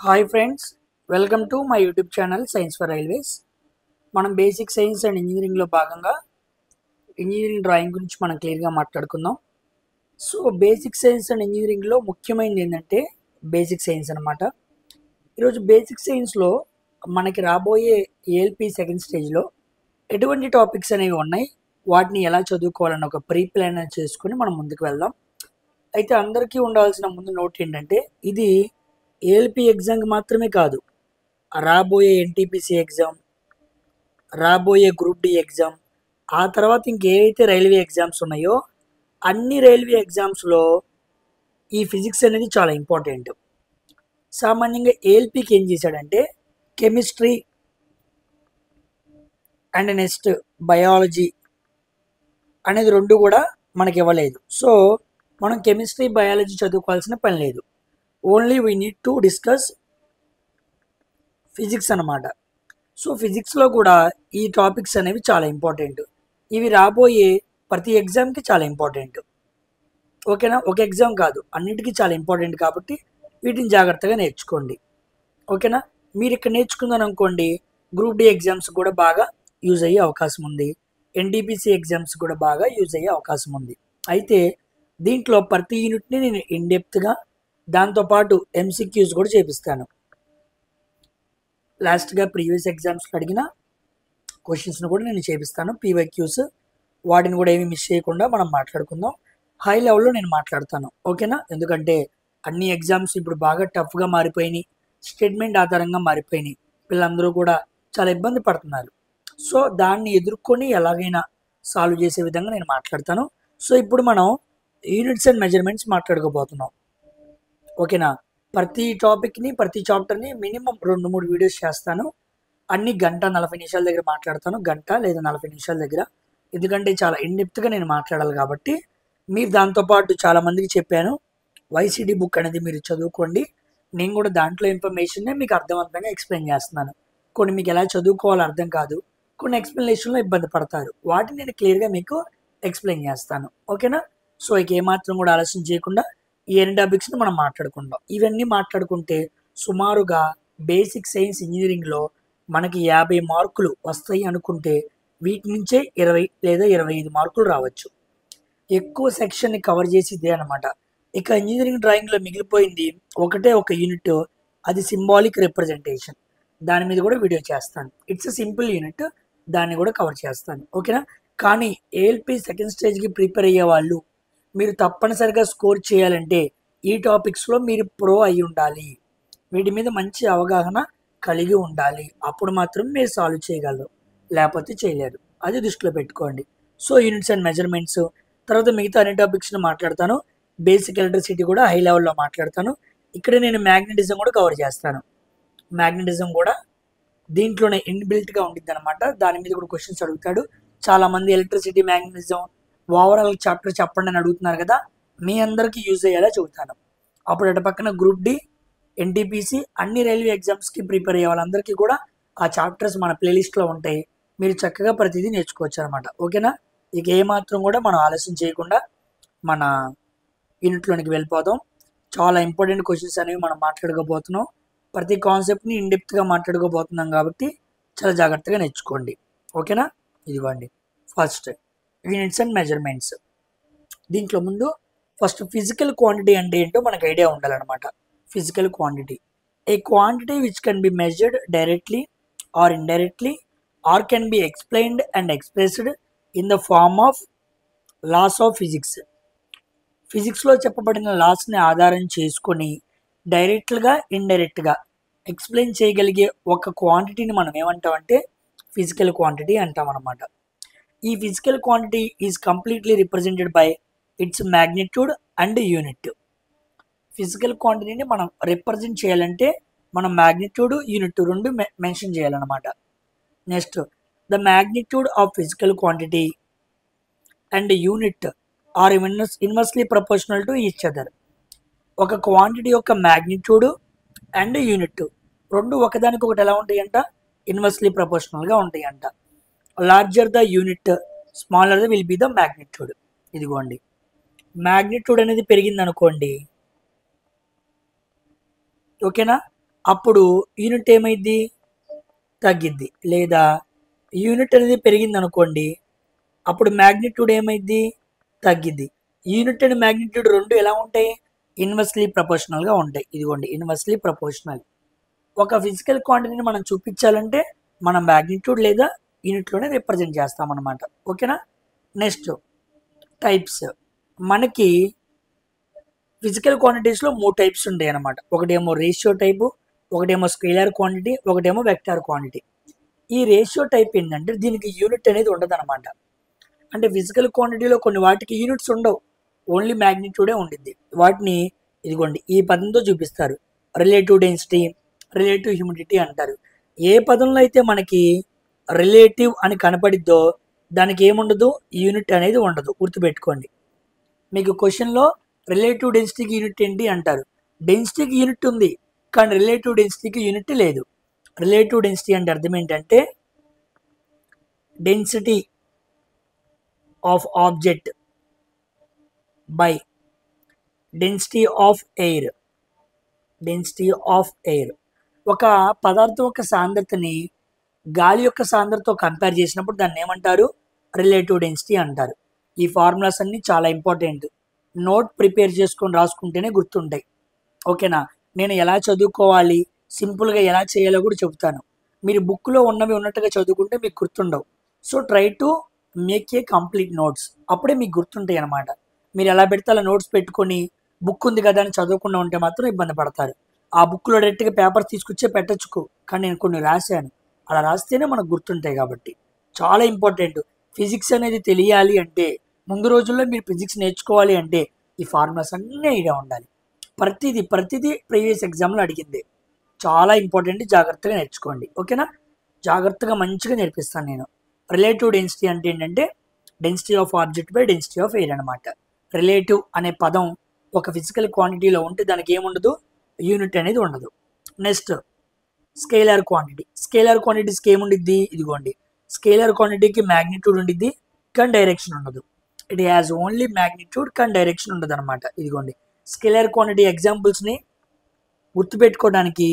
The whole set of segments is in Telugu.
Hi friends, welcome to my YouTube channel science for railways. మనం బేసిక్ సైన్స్ అండ్ ఇంజనీరింగ్లో భాగంగా ఇంజనీరింగ్ డ్రాయింగ్ గురించి మనం క్లియర్గా మాట్లాడుకుందాం. సో బేసిక్ సైన్స్ అండ్ ఇంజనీరింగ్లో ముఖ్యమైనది ఏంటంటే బేసిక్ సైన్స్ అనమాట. ఈరోజు బేసిక్ సైన్స్లో మనకి రాబోయే ఏఎల్పి సెకండ్ స్టేజ్లో ఎటువంటి టాపిక్స్ అనేవి ఉన్నాయి, వాటిని ఎలా చదువుకోవాలని ఒక ప్రీ ప్లాన్ చేసుకొని మనం ముందుకు వెళ్దాం. అయితే అందరికీ ఉండాల్సిన ముందు నోట్ ఏంటంటే ఇది ఏఎల్పి ఎగ్జామ్కి మాత్రమే కాదు, రాబోయే ఎన్టీపీసీ ఎగ్జామ్, రాబోయే గ్రూప్ డి ఎగ్జామ్, ఆ తర్వాత ఇంకేవైతే రైల్వే ఎగ్జామ్స్ ఉన్నాయో అన్ని రైల్వే ఎగ్జామ్స్లో ఈ ఫిజిక్స్ అనేది చాలా ఇంపార్టెంట్. సామాన్యంగా ఏఎల్పికి ఏం చేశాడంటే కెమిస్ట్రీ అండ్ నెక్స్ట్ బయాలజీ అనేది రెండు కూడా మనకి ఇవ్వలేదు. సో మనం కెమిస్ట్రీ బయాలజీ చదువుకోవాల్సిన పని లేదు. Only we need to discuss physics అనమాట. సో ఫిజిక్స్లో కూడా ఈ టాపిక్స్ అనేవి చాలా ఇంపార్టెంట్. ఇవి రాబోయే ప్రతి ఎగ్జామ్కి చాలా ఇంపార్టెంట్. ఓకేనా, ఒక ఎగ్జామ్ కాదు, అన్నిటికీ చాలా ఇంపార్టెంట్ కాబట్టి వీటిని జాగ్రత్తగా నేర్చుకోండి. ఓకేనా, మీరు ఇక్కడ నేర్చుకుందని అనుకోండి, గ్రూప్ డి ఎగ్జామ్స్ కూడా బాగా యూజ్ అయ్యే అవకాశం ఉంది, ఎన్టీపీసీ ఎగ్జామ్స్ కూడా బాగా యూజ్ అయ్యే అవకాశం ఉంది. అయితే దీంట్లో ప్రతి యూనిట్ని నేను ఇన్డెప్త్గా దాంతోపాటు ఎంసీక్యూస్ కూడా చేపిస్తాను. లాస్ట్గా ప్రీవియస్ ఎగ్జామ్స్లో అడిగిన క్వశ్చన్స్ను కూడా నేను చేపిస్తాను, పీవైక్యూస్. వాటిని కూడా ఏమి మిస్ చేయకుండా మనం మాట్లాడుకుందాం. హై లెవెల్లో నేను మాట్లాడతాను. ఓకేనా, ఎందుకంటే అన్ని ఎగ్జామ్స్ ఇప్పుడు బాగా టఫ్గా మారిపోయినాయి, స్టేట్మెంట్ ఆధారంగా మారిపోయినాయి, పిల్లలందరూ కూడా చాలా ఇబ్బంది పడుతున్నారు. సో దాన్ని ఎదుర్కొని ఎలాగైనా సాల్వ్ చేసే విధంగా నేను మాట్లాడతాను. సో ఇప్పుడు మనం యూనిట్స్ అండ్ మెజర్మెంట్స్ మాట్లాడుకోబోతున్నాం. ఓకేనా, ప్రతి టాపిక్ని ప్రతి చాప్టర్ని మినిమం 2-3 వీడియోస్ చేస్తాను. అన్ని 1:40 దగ్గర మాట్లాడతాను, 1 లేదా 40 దగ్గర. ఎందుకంటే చాలా ఇన్డెప్త్గా నేను మాట్లాడాలి కాబట్టి. మీరు దాంతోపాటు చాలామందికి చెప్పాను, వైసీడీ బుక్ అనేది మీరు చదువుకోండి. నేను కూడా దాంట్లో ఇన్ఫర్మేషన్నే మీకు అర్థవంతంగా ఎక్స్ప్లెయిన్ చేస్తున్నాను. కొన్ని మీకు ఎలా చదువుకోవాలో అర్థం కాదు, కొన్ని ఎక్స్ప్లెనేషన్లో ఇబ్బంది పడతారు, వాటిని నేను క్లియర్గా మీకు ఎక్స్ప్లెయిన్ చేస్తాను. ఓకేనా, సో ఇక ఏమాత్రం కూడా ఆలస్యం చేయకుండా ఈ ఎన్ని టాపిక్స్ని మనం మాట్లాడుకుందాం. ఇవన్నీ మాట్లాడుకుంటే సుమారుగా బేసిక్ సైన్స్ ఇంజనీరింగ్లో మనకి 50 మార్కులు వస్తాయి అనుకుంటే వీటి నుంచే 20 లేదా 25 మార్కులు రావచ్చు. ఎక్కువ సెక్షన్ని కవర్ చేసి ఇదే అనమాట. ఇక ఇంజనీరింగ్ డ్రాయింగ్లో మిగిలిపోయింది ఒకటే ఒక యూనిట్, అది సింబాలిక్ రిప్రజెంటేషన్. దాని మీద కూడా వీడియో చేస్తాను. ఇట్స్ సింపుల్ యూనిట్, దాన్ని కూడా కవర్ చేస్తాను. ఓకేనా, కానీ ఏఎల్పి సెకండ్ స్టేజ్కి ప్రిపేర్ అయ్యే వాళ్ళు మీరు తప్పనిసరిగా స్కోర్ చేయాలంటే ఈ టాపిక్స్లో మీరు ప్రో అయి ఉండాలి, వీటి మీద మంచి అవగాహన కలిగి ఉండాలి. అప్పుడు మాత్రం మీరు సాల్వ్ చేయగలరు, లేకపోతే చేయలేరు. అది దృష్టిలో పెట్టుకోండి. సో యూనిట్స్ అండ్ మెజర్మెంట్స్ తర్వాత మిగతా అన్ని టాపిక్స్ని మాట్లాడతాను. బేసిక్ ఎలక్ట్రిసిటీ కూడా హై లెవెల్లో మాట్లాడతాను. ఇక్కడ నేను మ్యాగ్నెటిజం కూడా కవర్ చేస్తాను. మ్యాగ్నెటిజం కూడా దీంట్లోనే ఇన్బిల్ట్గా ఉంటుంది అనమాట. దాని మీద కూడా క్వశ్చన్స్ అడుగుతాడు. చాలామంది ఎలక్ట్రిసిటీ మ్యాగ్నెటిజం ఓవరాల్ చాప్టర్ చెప్పండి అని అడుగుతున్నారు కదా, మీ అందరికీ యూజ్ అయ్యేలా చెబుతాను. అప్పుడు అటు పక్కన గ్రూప్ డి, ఎన్టీపీసీ అన్ని రైల్వే ఎగ్జామ్స్కి ప్రిపేర్ అయ్యే వాళ్ళందరికీ కూడా ఆ చాప్టర్స్ మన ప్లేలిస్ట్లో ఉంటాయి. మీరు చక్కగా ప్రతిదీ నేర్చుకోవచ్చు అనమాట. ఓకేనా, ఇక ఏమాత్రం కూడా మనం ఆలస్యం చేయకుండా మన యూనిట్లోనికి వెళ్ళిపోదాం. చాలా ఇంపార్టెంట్ క్వశ్చన్స్ అనేవి మనం మాట్లాడుకోబోతున్నాం. ప్రతి కాన్సెప్ట్ని ఇన్డెప్త్గా మాట్లాడుకోబోతున్నాం కాబట్టి చాలా జాగ్రత్తగా నేర్చుకోండి. ఓకేనా, ఇదిగోండి ఫస్ట్ యూనిట్స్ అండ్ మెజర్మెంట్స్. దీంట్లో ముందు ఫస్ట్ ఫిజికల్ క్వాంటిటీ అంటే ఏంటో మనకు ఐడియా ఉండాలన్నమాట. Physical quantity, a quantity which can be measured directly or indirectly or can be explained and expressed in the form of laws of physics. ఫిజిక్స్లో చెప్పబడిన లాస్ని ఆధారం చేసుకొని డైరెక్ట్గా ఇండైరెక్ట్గా ఎక్స్ప్లెయిన్ చేయగలిగే ఒక క్వాంటిటీని మనం ఏమంటామంటే ఫిజికల్ క్వాంటిటీ అంటాం అన్నమాట. ఈ physical quantity is completely represented by its magnitude and unit. Physical క్వాంటిటీని మనం రిప్రజెంట్ చేయాలంటే మనం మ్యాగ్నిట్యూడ్ యూనిట్ రెండు మెన్షన్ చేయాలన్నమాట. Next, the magnitude of physical quantity and unit are inversely proportional to each other. ఒక క్వాంటిటీ యొక్క మ్యాగ్నిట్యూడ్ అండ్ యూనిట్ రెండు ఒకదానికొకటి ఎలా ఉంటాయంట, ఇన్వర్స్లీ ప్రపోర్షనల్గా ఉంటాయంట. Larger the unit smaller the will be the magnitude. ఇదిగోండి, మ్యాగ్నిట్యూడ్ అనేది పెరిగింది అనుకోండి, ఓకేనా, అప్పుడు యూనిట్ ఏమైంది, తగ్గిద్ది. లేదా యూనిట్ అనేది పెరిగింది అనుకోండి, అప్పుడు మ్యాగ్నిట్యూడ్ ఏమైంది, తగ్గిద్ది. యూనిట్ అండ్ మ్యాగ్నిట్యూడ్ రెండు ఎలా ఉంటాయి, ఇన్వర్స్లీ ప్రపోర్షనల్గా ఉంటాయి. ఇదిగోండి ఇన్వర్స్లీ ప్రపోర్షనల్. ఒక ఫిజికల్ క్వాంటిటీని మనం చూపించాలంటే మనం మ్యాగ్నిట్యూడ్ లేదా యూనిట్లోనే రిప్రజెంట్ చేస్తామన్నమాట. ఓకేనా. Next types. మనకి ఫిజికల్ క్వాంటిటీస్లో 3 టైప్స్ ఉంటాయి అన్నమాట. ఒకటేమో రేషియో టైపు, ఒకటేమో స్కేలార్ క్వాంటిటీ, ఒకటేమో వెక్టార్ క్వాంటిటీ. ఈ రేషియో టైప్ ఏంటంటే దీనికి యూనిట్ అనేది ఉండదు అనమాట. అంటే ఫిజికల్ క్వాంటిటీలో కొన్ని వాటికి యూనిట్స్ ఉండవు, ఓన్లీ మ్యాగ్నిట్యూడే ఉండిద్ది. వాటిని ఇదిగోండి ఈ పదంతో చూపిస్తారు, రిలేటివ్ డెన్సిటీ, రిలేటివ్ హ్యూమిడిటీ అంటారు. ఏ పదంలో అయితే మనకి రిలేటివ్ అని కనపడిద్దో దానికి ఏముండదు, యూనిట్ అనేది ఉండదు. గుర్తుపెట్టుకోండి. మీకు క్వశ్చన్లో రిలేటివ్ డెన్సిటీకి యూనిట్ ఏంటి అంటారు. డెన్సిటీకి యూనిట్ ఉంది కానీ రిలేటివ్ డెన్సిటీకి యూనిట్ లేదు. రిలేటివ్ డెన్సిటీ అంటే అర్థం ఏంటంటే density of object by density of air. Density of air. ఒక పదార్థం యొక్క సాంద్రతని గాలి యొక్క సాంద్రతతో కంపేర్ చేసినప్పుడు దాన్ని ఏమంటారు, రిలేటివ్ డెన్సిటీ అంటారు. ఈ ఫార్ములాస్ అన్ని చాలా ఇంపార్టెంట్. నోట్ ప్రిపేర్ చేసుకొని రాసుకుంటేనే గుర్తుంటాయి. ఓకేనా. నేను ఎలా చదువుకోవాలి, సింపుల్గా ఎలా చేయాలో కూడా చెబుతాను. మీరు బుక్లో ఉన్నవి ఉన్నట్టుగా చదువుకుంటే మీకు గుర్తుండవు. So try to make a complete notes, అప్పుడే మీకు గుర్తుంటాయి అన్నమాట. మీరు ఎలా పెడితే అలా నోట్స్ పెట్టుకొని బుక్ ఉంది కదా అని చదవకుండా ఉంటే మాత్రం ఇబ్బంది పడతారు. ఆ బుక్లో డైరెక్ట్గా పేపర్ తీసుకొచ్చే పెట్టచ్చుకో, కానీ నేను కొన్ని రాశాను, అలా రాస్తేనే మనకు గుర్తుంటాయి. కాబట్టి చాలా ఇంపార్టెంట్. ఫిజిక్స్ అనేది తెలియాలి అంటే, ముందు రోజుల్లో మీరు ఫిజిక్స్ నేర్చుకోవాలి అంటే ఈ ఫార్ములాస్ అన్నీ ఐడియా ఉండాలి. ప్రతిదీ ప్రీవియస్ ఎగ్జామ్లో అడిగింది. చాలా ఇంపార్టెంట్, జాగ్రత్తగా నేర్చుకోండి. ఓకేనా. జాగ్రత్తగా మంచిగా నేర్పిస్తాను నేను. రిలేటివ్ డెన్సిటీ అంటే ఏంటంటే density of object by density of air అనమాట. రిలేటివ్ అనే పదం ఒక ఫిజికల్ క్వాంటిటీలో ఉంటే దానికి ఏముండదు, యూనిట్ అనేది ఉండదు. Next scalar quantity. స్కేలార్ క్వాంటిటీస్కి ఏముండిద్ది, ఇదిగోండి స్కేలార్ క్వాంటిటీకి మ్యాగ్నిట్యూడ్ ఉండిద్ది కానీ డైరెక్షన్ ఉండదు. ఇట్ హ్యాస్ ఓన్లీ మ్యాగ్నిట్యూడ్ కానీ డైరెక్షన్ ఉండదు అనమాట. ఇదిగోండి స్కేలార్ క్వాంటిటీ ఎగ్జాంపుల్స్ని గుర్తుపెట్టుకోవడానికి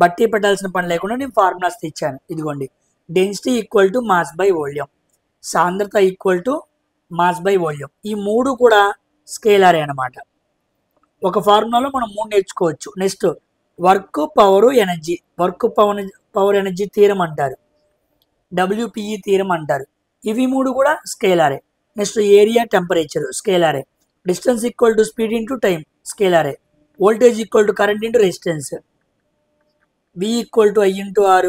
బట్టి పెట్టాల్సిన పని లేకుండా నేను ఫార్ములాస్ తెచ్చాను. ఇదిగోండి density equal to mass by volume, సాంద్రత equal to mass by volume. ఈ మూడు కూడా స్కేలారే అనమాట. ఒక ఫార్ములాలో మనం 3 నేర్చుకోవచ్చు. Next work power energy. Work power energy theorem అంటారు, WPE థీరం అంటారు. ఇవి మూడు కూడా స్కేలారే. నెక్స్ట్ ఏరియా టెంపరేచర్ స్కేలారే. Distance equal to speed into time స్కేలారే. Voltage equal to current into resistance. V equal to I into R.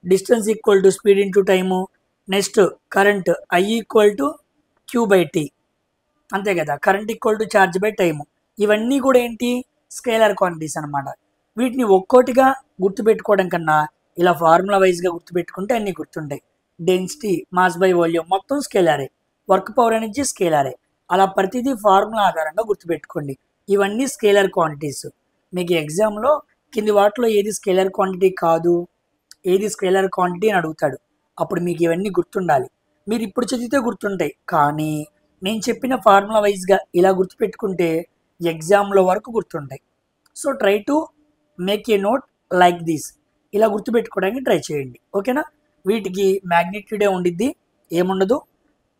Distance equal to speed into time. Next current I equal to Q/T. అంతే కదా. Current equal to charge by time. ఇవన్నీ కూడా ఏంటి, స్కేలార్ క్వాంటిటీస్ అనమాట. వీటిని ఒక్కోటిగా గుర్తుపెట్టుకోవడం కన్నా ఇలా ఫార్ములా వైజ్గా గుర్తుపెట్టుకుంటే అన్నీ గుర్తుంటాయి. డెన్సిటీ, మాస్ బై వాల్యూమ్ మొత్తం స్కేలారే. వర్క్ పవర్ ఎనర్జీ స్కేలారే. అలా ప్రతిదీ ఫార్ములా ఆధారంగా గుర్తుపెట్టుకోండి. ఇవన్నీ స్కేలార్ క్వాంటిటీస్. మీకు ఎగ్జామ్లో కింది వాటిలో ఏది స్కేలార్ క్వాంటిటీ కాదు, ఏది స్కేలార్ క్వాంటిటీ అని అడుగుతాడు. అప్పుడు మీకు ఇవన్నీ గుర్తుండాలి. మీరు ఇప్పుడు చదివితే గుర్తుంటాయి, కానీ నేను చెప్పిన ఫార్ములా వైజ్గా ఇలా గుర్తుపెట్టుకుంటే ఎగ్జామ్లో వరకు గుర్తుంటాయి. So try to make a note like this. ఇలా గుర్తుపెట్టుకోవడానికి ట్రై చేయండి. ఓకేనా. వీటికి మ్యాగ్నిట్యూడే ఉండిద్ది, ఏముండదు,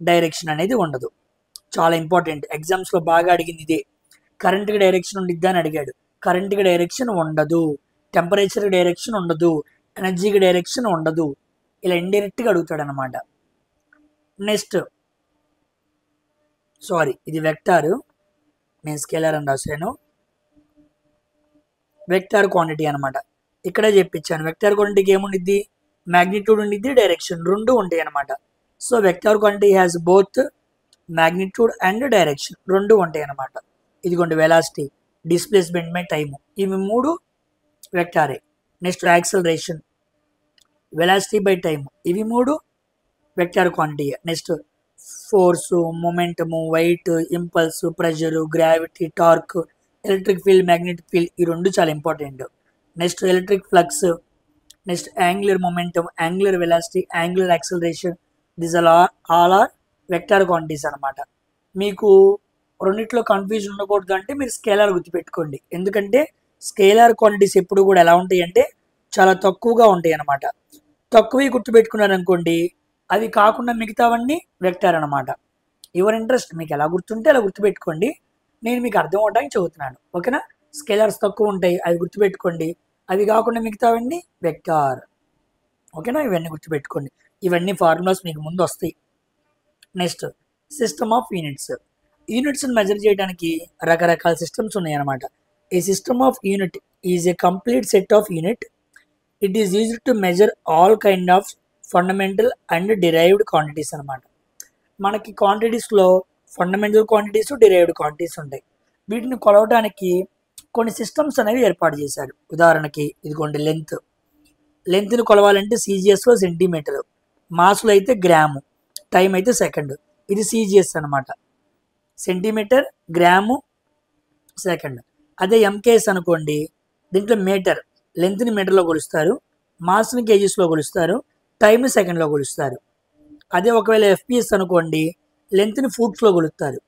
డైరెక్షన్ అనేది ఉండదు. చాలా ఇంపార్టెంట్. ఎగ్జామ్స్లో బాగా అడిగింది ఇదే. కరెంట్కి డైరెక్షన్ ఉండిద్దా అని అడిగాడు. కరెంట్కి డైరెక్షన్ ఉండదు, టెంపరేచర్కి డైరెక్షన్ ఉండదు, ఎనర్జీకి డైరెక్షన్ ఉండదు. ఇలా ఇండైరెక్ట్గా అడుగుతాడు అనమాట. నెక్స్ట్ ఇది వెక్టారు, నేను స్కేలార్ అని రాశాను. వెక్టార్ క్వాంటిటీ అనమాట. ఇక్కడే చెప్పించాను. వెక్టార్ క్వాంటిటీకి ఏముండిద్ది, మ్యాగ్నిట్యూడ్ ఉండిద్ది, డైరెక్షన్ రెండు ఉంటాయి అనమాట. So vector quantity has both magnitude and direction రెండు ఉంటాయి అనమాట. ఇదిగోండి వెలాసిటీ, డిస్ప్లేస్మెంట్ బై టైము, ఇవి మూడు వెక్టారే. Next acceleration, velocity by time, ఇవి మూడు vector quantity. Next force, momentum, weight, impulse, pressure, gravity, torque, electric field, magnetic field, ఈ రెండు చాలా important. Next electric flux, next angular momentum, angular velocity, angular acceleration, this all are vector quantities అనమాట. మీకు రెండిట్లో కన్ఫ్యూజన్ ఉండకూడదు అంటే మీరు స్కేలార్ గుర్తుపెట్టుకోండి. ఎందుకంటే స్కేలార్ క్వాంటిటీస్ ఎప్పుడు కూడా ఎలా ఉంటాయి అంటే చాలా తక్కువగా ఉంటాయి అన్నమాట. తక్కువే గుర్తుపెట్టుకున్నారనుకోండి, అవి కాకుండా మిగతావన్నీ వెక్టార్ అనమాట. యువర్ ఇంట్రెస్ట్, మీకు ఎలా గుర్తుంటే అలా గుర్తుపెట్టుకోండి. నేను మీకు అర్థం అవడానికి చెబుతున్నాను. ఓకేనా? స్కేలర్స్ తక్కువ ఉంటాయి, అవి గుర్తుపెట్టుకోండి. అవి కాకుండా మిగతావన్నీ వెక్టార్. ఓకేనా? ఇవన్నీ గుర్తుపెట్టుకోండి. ఇవన్నీ ఫార్ములాస్ మీకు ముందు వస్తాయి. Next, system of units. యూనిట్స్ని మెజర్ చేయడానికి రకరకాల సిస్టమ్స్ ఉన్నాయన్నమాట. A system of unit is a complete set of unit. It is used to measure all kind of fundamental and derived quantities అనమాట. మనకి క్వాంటిటీస్లో ఫండమెంటల్ క్వాంటిటీస్, డిరైవ్డ్ క్వాంటిటీస్ ఉంటాయి. వీటిని కొలవడానికి కొన్ని సిస్టమ్స్ అనేవి ఏర్పాటు చేశారు. ఉదాహరణకి ఇదిగోండి లెంత్ని కొలవాలంటే సీజిఎస్లో సెంటీమీటర్, మాస్లో అయితే గ్రాము, టైం అయితే సెకండ్. ఇది సీజిఎస్ అనమాట, సెంటీమీటర్, గ్రాము, సెకండ్. అదే ఎంకేఎస్ అనుకోండి, దీంట్లో మీటర్, లెంత్ని మీటర్లో కొలుస్తారు, మాస్ని కేజీస్లో కొలుస్తారు, టైంని సెకండ్లో కొలుస్తారు. అదే ఒకవేళ ఎఫ్పిఎస్ అనుకోండి, లెంత్ని ఫూట్స్లో కొలుస్తారు,